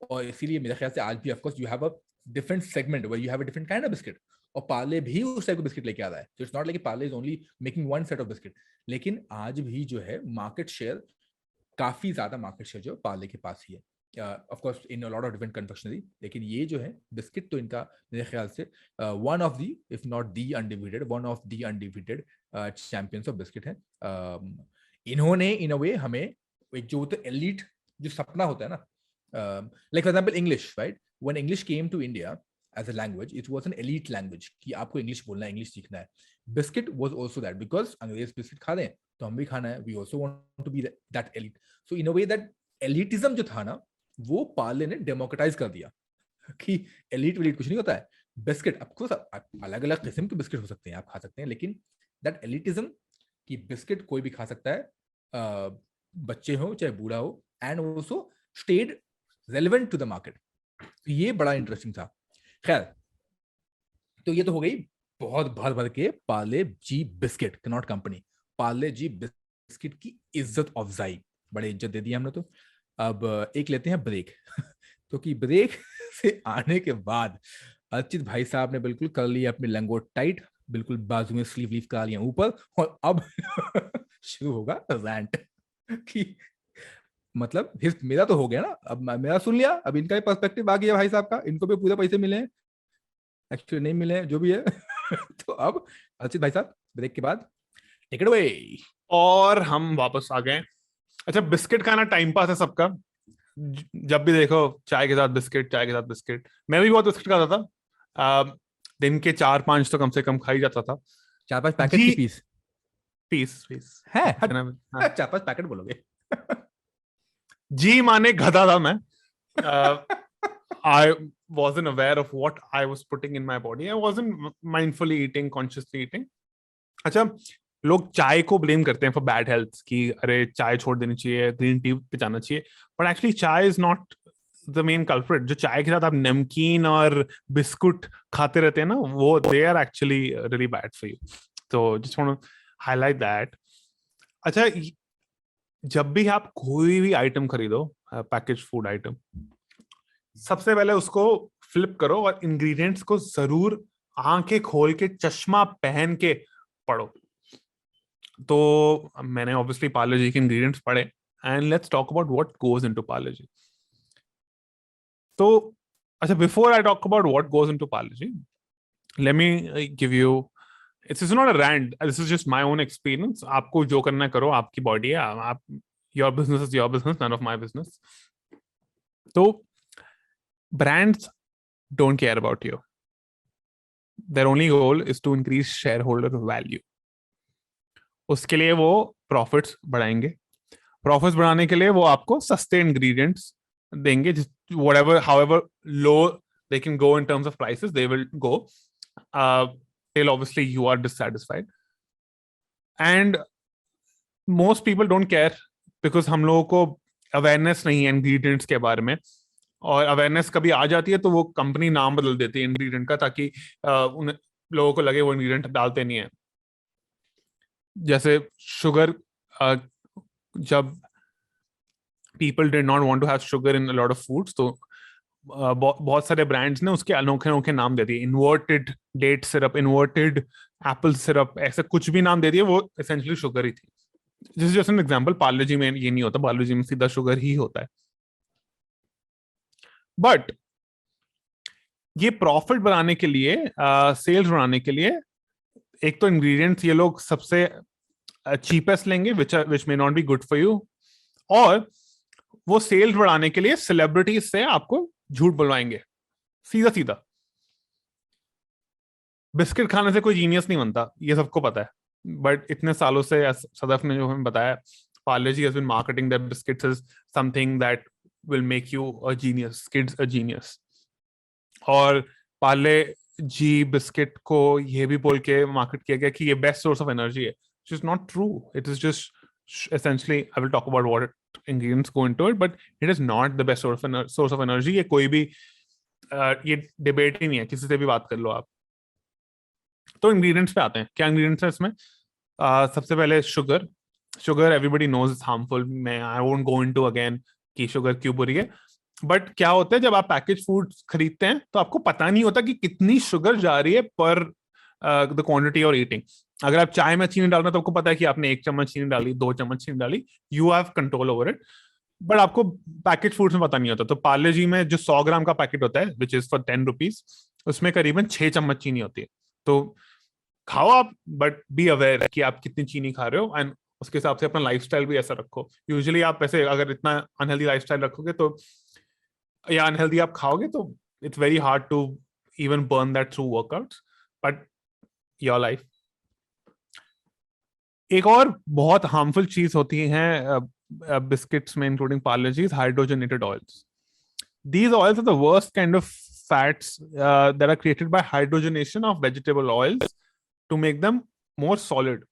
और इसीलिए मेरे ख्याल से आज भी of course you have a different segment where you have a different kind of biscuit, और पार्ले भी उस टाइप का बिस्किट लेके आ रहा है। तो it's not like Parle is only making one set of biscuit, लेकिन आज भी जो है मार्केट शेयर, काफी ज्यादा मार्केट शेयर जो पार्ले के पास ही है, of course in a lot of different confectionery. लेकिन ये जो है बिस्किट तो इनका मेरे ख्याल से one of the if not the undivided one of the undivided champions of biscuit है। इन्होंने इन अ वे हमें एक जो तो एलीट जो सपना होता है ना, like for example English right, when English came to India as a language it was an elite language कि आपको इंग्लिश बोलना है, इंग्लिश सीखना है। Biscuit was also that, because अंग्रेज बिस्किट खा रहे हैं तो हम भी खाना है, we also want to be that elite. So in a way that elitism जो था ना, वो पार्ले ने डेमोक्रेटाइज कर दिया कि एलीट वेलीट कुछ नहीं होता है। बिस्किट आपको अलग अलग किस्म के बिस्किट हो सकते हैं, आप खा सकते हैं, लेकिन दैट एलिटिज्म कि बिस्किट कोई भी खा सकता है, बच्चे हो चाहे बूढ़ा हो, and also stayed relevant to the market. ये बड़ा इंटरेस्टिंग था। खैर, तो ये तो हो गई बहुत भर भर के Parle G biscuit, not company, Parle G biscuit की इज्जत अफजाई, बड़े इज्जत दे दी हमने। तो अब एक लेते हैं ब्रेक। तो कि ब्रेक से आने के बाद अर्चित भाई साहब ने बिल्कुल कर लिया अपनी लंगोट टाइट, बिल्कुल बाजू में स्लीव लीव करा लिया ऊपर, और अब शुरू होगा रैंट कि मतलब मेरा तो हो गया ना, अब मेरा सुन लिया, अब इनका भी पर्सपेक्टिव आ गया भाई साहब का, इनको भी पूरे पैसे मिले हैं, एक्चुअली नहीं मिले हैं, जो भी है। तो अब अर्चित भाई साहब ब्रेक के बाद टेक इट अवे। और हम वापस आ गए। अच्छा, बिस्किट खाना टाइम पास है सबका, जब भी देखो चाय के साथ बिस्किट, चाय के साथ बिस्किट। मैं भी बहुत बिस्किट खाता था, दिन के 4-5 तो कम से कम खा ही जाता था। 4-5 पैकेट की पीस पीस है, हाँ। 4-5 पैकेट बोलोगे। जी माने गधा था मैं। wasn't aware of what I was putting in my body. I wasn't mindfully eating, consciously eating. अच्छा, लोग चाय को ब्लेम करते हैं फॉर बैड हेल्थ कि अरे चाय छोड़ देनी चाहिए, ग्रीन टी पे जाना चाहिए, बट एक्चुअली चाय is not the main culprit. जो चाय के साथ आप नमकीन और बिस्कुट खाते रहते हैं ना, वो they are actually really bad for you. तो just want to highlight that. अच्छा, जब भी आप कोई भी आइटम खरीदो, पैकेज फूड आइटम, सबसे पहले उसको फ्लिप करो और इंग्रेडिएंट्स को जरूर आंखें खोल के, चश्मा पहन के पढ़ो. तो मैंने ऑब्वियसली पार्ले जी के इंग्रेडिएंट्स पढ़े, and let's talk about what goes into Parle G. तो अच्छा, before I talk about what goes into Parle G, let me give you, it's is not a rant, this is just my own experience. आपको जो करना है करो, आपकी body है, आप, your business is your business, none of my business. तो brands don't care about you. Their only goal is to increase shareholder value. उसके लिए वो प्रॉफिट्स बढ़ाएंगे. प्रॉफिट्स बढ़ाने के लिए वो आपको सस्ते इंग्रेडिएंट्स देंगे, whatever, however low they can go in terms of prices, they will go till obviously you are dissatisfied. And most people don't care because हम लोगों को अवेयरनेस नहीं है इंग्रेडिएंट्स के बारे में. और अवेयरनेस कभी आ जाती है तो वो कंपनी नाम बदल देती है इंग्रेडिएंट का, ताकि उन लोगों को लगे वो इंग्रेडिएंट डालते नहीं है. जैसे शुगर, जब people did not want to have sugar in a lot of foods, तो बहुत सारे ब्रांड्स ने उसके अनोखे अनोखे नाम दे दिए. Inverted date syrup, inverted apple syrup, ऐसे कुछ भी नाम दे दिए, वो एसेंशियली शुगर ही थी. This is just an example. Parle G में ये नहीं होता, पार्ले जी में सीधा शुगर ही होता है. बट ये प्रॉफिट बनाने के लिए, सेल्स बढ़ाने के लिए, एक तो इंग्रेडिएंट्स ये लोग सबसे चीपेस्ट लेंगे, which may not be good for you, और वो सेल्स बढ़ाने के लिए सेलिब्रिटीज से आपको झूठ बुलवाएंगे सीधा सीधा. बिस्किट खाने से कोई जीनियस नहीं बनता, ये सबको पता है, बट इतने सालों से सदफ ने जो हमें बताया, Parle G has been marketing that biscuits is something that will make you a genius, kids a genius. और पार्ले जी बिस्किट को ये भी बोल के मार्केट किया गया कि ये बेस्ट सोर्स ऑफ एनर्जी है, which is not true. It is just essentially, I will talk about what ingredients go into it, but it is not the best source of energy. ये कोई भी ये debate ही नहीं है, किसी से भी बात कर लो आप. तो इंग्रेडिएंट्स पे आते हैं. क्या इंग्रेडिएंट्स है इसमें? सबसे पहले sugar. Sugar everybody knows is harmful. मैं I won't go into again कि शुगर क्यों बुरी है, बट क्या होता है जब आप पैकेज फूड खरीदते हैं तो आपको पता नहीं होता कि कितनी शुगर जा रही है पर द क्वांटिटी और ईटिंग. अगर आप चाय में चीनी डाल रहे हैं तो आपको पता है कि आपने 1 चम्मच चीनी डाली, 2 चम्मच चीनी डाली, you have control over it. But आपको पैकेज फूड्स में पता नहीं होता. तो पार्ले जी में जो 100 ग्राम का पैकेट होता है, विच इज फॉर 10 रुपीज, उसमें करीबन 6 चम्मच चीनी होती है. तो खाओ आप, बट बी अवेयर कि आप कितनी चीनी खा रहे हो, एंड उसके हिसाब से अपना लाइफस्टाइल भी ऐसा रखो. यूजुअली आप ऐसे अगर इतना अनहेल्दी लाइफस्टाइल रखोगे तो, या अनहेल्दी आप खाओगे, तो it's very hard to even burn that through workouts, but your life. एक और बहुत हार्मफुल चीज होती है बिस्किट्स में, including Parle G, hydrogenated oils. These oils are the worst kind of fats that are created by hydrogenation of vegetable oils to make them more solid.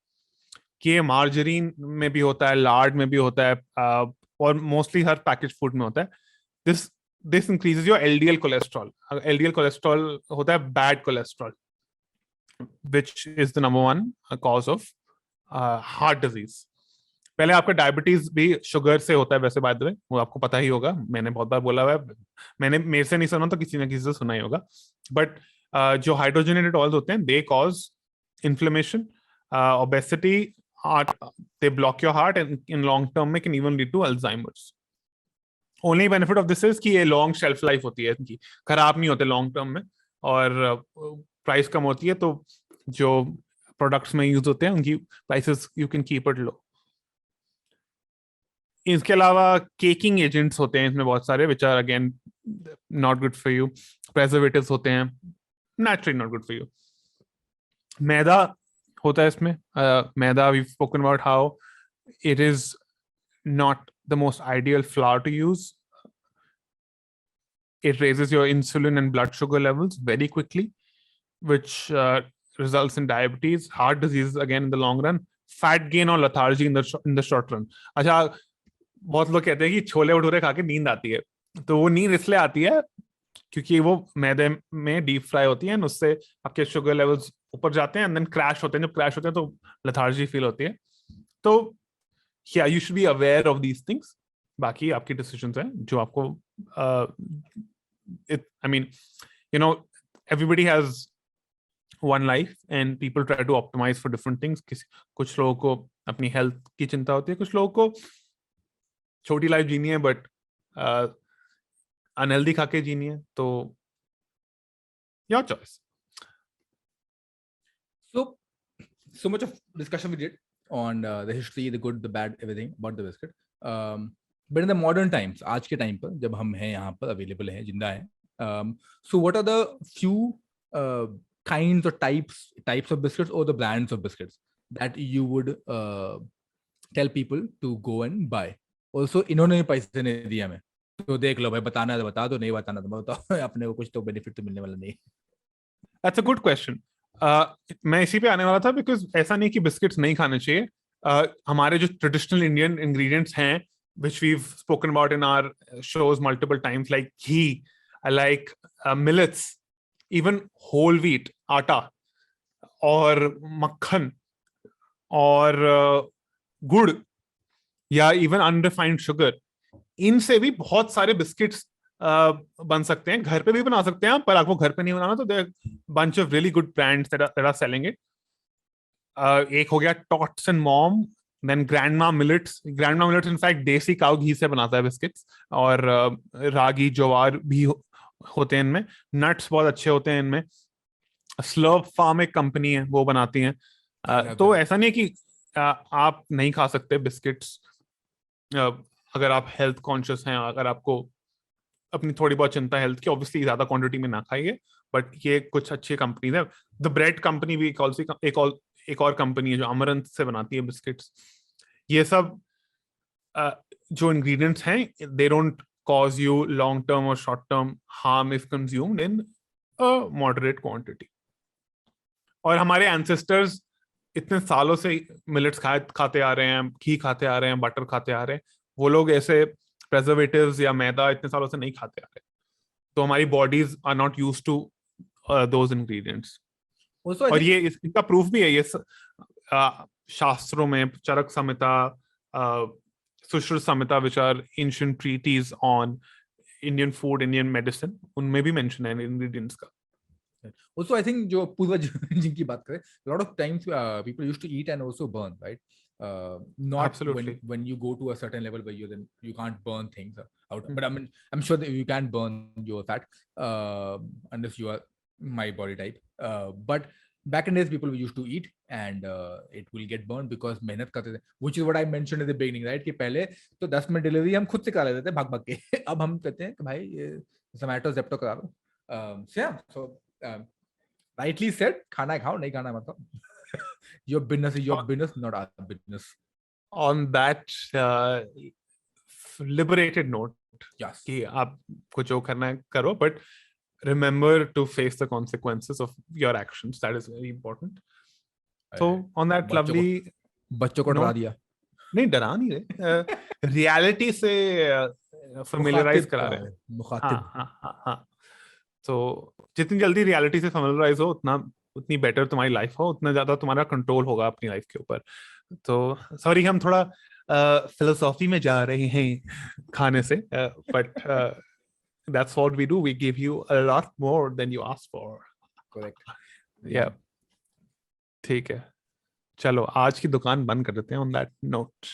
कि ये margarine में भी होता है, लार्ड में भी होता है, और मोस्टली हर पैकेज फूड में होता है. This increases your LDL cholesterol. LDL cholesterol होता है bad cholesterol, which is the number 1 cause of heart disease. पहले आपका डायबिटीज भी शुगर से होता है, वैसे बाय द वे, वो आपको पता ही होगा, मैंने बहुत बार बोला हुआ है. मैंने मेरे से नहीं सुना तो किसी न किसी से सुना ही होगा. बट जो हाइड्रोजनेटेड ऑयल्स होते हैं, they cause inflammation, obesity, heart, they block your heart, and in long term में can even lead to Alzheimer's. Only benefit of this is कि ये long shelf life होती है इनकी, खराब नहीं होते long term में, और प्राइस कम होती है, तो जो प्रोडक्ट्स में यूज होते हैं उनकी prices you can keep it low. इसके अलावा केकिंग एजेंट्स होते हैं इसमें बहुत सारे, which are again not good for you. Preservatives होते हैं, naturally not good for you. मैदा होता है इसमें. मैदा, we've spoken about how it is not the most ideal flour to use. it raises your insulin and blood sugar levels very quickly, which results in diabetes, heart disease again in the long run, fat gain और lethargy in the short run. अच्छा, बहुत लोग कहते हैं कि छोले भटूरे खा के नींद आती है, तो वो नींद इसलिए आती है क्योंकि वो मैदे में डीप फ्राई होती है, उससे आपके शुगर लेवल्स ऊपर जाते हैं एंड देन क्रैश होते हैं. जब क्रैश होते हैं तो लेथार्जी फील होती है. तो yeah, you should be aware of these things. बाकी आपकी डिसीजंस हैं जो आपको I mean, you know, everybody has one life and people try to optimize for different things. कुछ लोगों को अपनी हेल्थ की चिंता होती है, कुछ लोगों को छोटी लाइफ जीनी है बट अनहेल्दी खा के जीनी है. तो your choice. So much of discussion we did on the history, the good, the bad, everything about the biscuit. But in the modern times, आज के टाइम पर जब हम हैं यहाँ पर available हैं, जिंदा हैं, so what are the few kinds or types of biscuits or the brands of biscuits that you would tell people to go and buy? Also, इन्होंने पैसे नहीं दिया हमें, तो देख लो भाई, बताना है तो बता दो, नहीं बताना तो बताओ, अपने को कुछ तो बेनिफिट तो मिलने वाला नहीं. That's a good question. मैं इसी पे आने वाला था बिकॉज ऐसा नहीं कि बिस्किट्स नहीं खाने चाहिए. हमारे जो ट्रेडिशनल इंडियन इंग्रेडिएंट्स हैं which we've spoken about in our shows multiple times, like ghee, like millets, even whole wheat आटा और मक्खन और गुड़ या इवन अनरिफाइंड शुगर, इनसे भी बहुत सारे बिस्किट्स बन सकते हैं. घर पे भी बना सकते हैं, पर आपको घर पे नहीं बनाना तो there bunch of really good brands that are selling it. एक हो गया tots and mom, then grandma millets. Grandma millets in fact desi cow घी से बनाता है बिस्किट्स, और रागी ज्वार भी होते हैं इनमें. नट्स बहुत अच्छे होते हैं इनमें. स्लर्प फार्म एक कंपनी है, वो बनाती है. तो ऐसा नहीं कि आप नहीं खा सकते बिस्किट्स अगर आप हेल्थ कॉन्शियस हैं, अगर आपको अपनी थोड़ी बहुत चिंता हेल्थ की. ऑब्वियसली ज्यादा क्वांटिटी में ना खाइए, बट ये कुछ अच्छी कंपनीज है. द ब्रेड कंपनी भी एक और कंपनी है जो अमरंथ से बनाती है बिस्किट्स. ये सब जो इंग्रेडिएंट्स हैं, they don't cause you long term और short term harm if consumed in a moderate quantity. और हमारे एंसेस्टर्स इतने सालों से मिलेट्स खाते आ रहे हैं, घी खाते आ रहे हैं, बटर खाते आ रहे हैं. वो लोग ऐसे प्रेजर्वेटिव्स या मैदा इतने सालों से नहीं खाते आ रहे. तो हमारी bodies are not used to those ingredients. और ये इसका प्रूफ भी है. ये शास्त्रों में Charak Samhita, Sushruta Samhita, which are ancient treatise on Indian food, Indian medicine, उनमें भी मेंशन है इंग्रेडिएंट्स का. Also, I think जो पूर्वज जिनकी बात करें, a lot of times people used to eat and also burn, right? Not Absolutely. when you go to a certain level where you can't burn things out. But I mean, I'm sure that you can burn your fat unless you are my body type. But back in days, people used to eat and it will get burned because मेहनत करते थे. Which is what I mentioned in the beginning, right? कि पहले तो 10 minute delivery हम खुद से करा लेते थे भाग के. अब हम कहते हैं कि भाई ये Zomato, Zepto करा दो. So rightly said, खाना है खाओ, नहीं खाना मत खाओ. Your business is your business, not our business. On that liberated note, yes, कि आपको जो करना है करो, but remember to face the consequences of your actions. That is very important. So on that lovely, बच्चों को डरा दिया. नहीं डरा नहीं रहे, रियलिटी से familiarize करा रहे हैं. हाँ. तो जितनी जल्दी रियलिटी से familiarize हो, उतनी बेटर तुम्हारी लाइफ हो, उतना ज्यादा तुम्हारा कंट्रोल होगा अपनी लाइफ के ऊपर. तो सॉरी हम थोड़ा फिलोसॉफी में जा रहे हैं खाने से, but that's what we do. We give you a lot more than you asked for. Correct. Yeah. ठीक है, चलो आज की दुकान बंद कर देते हैं on that note.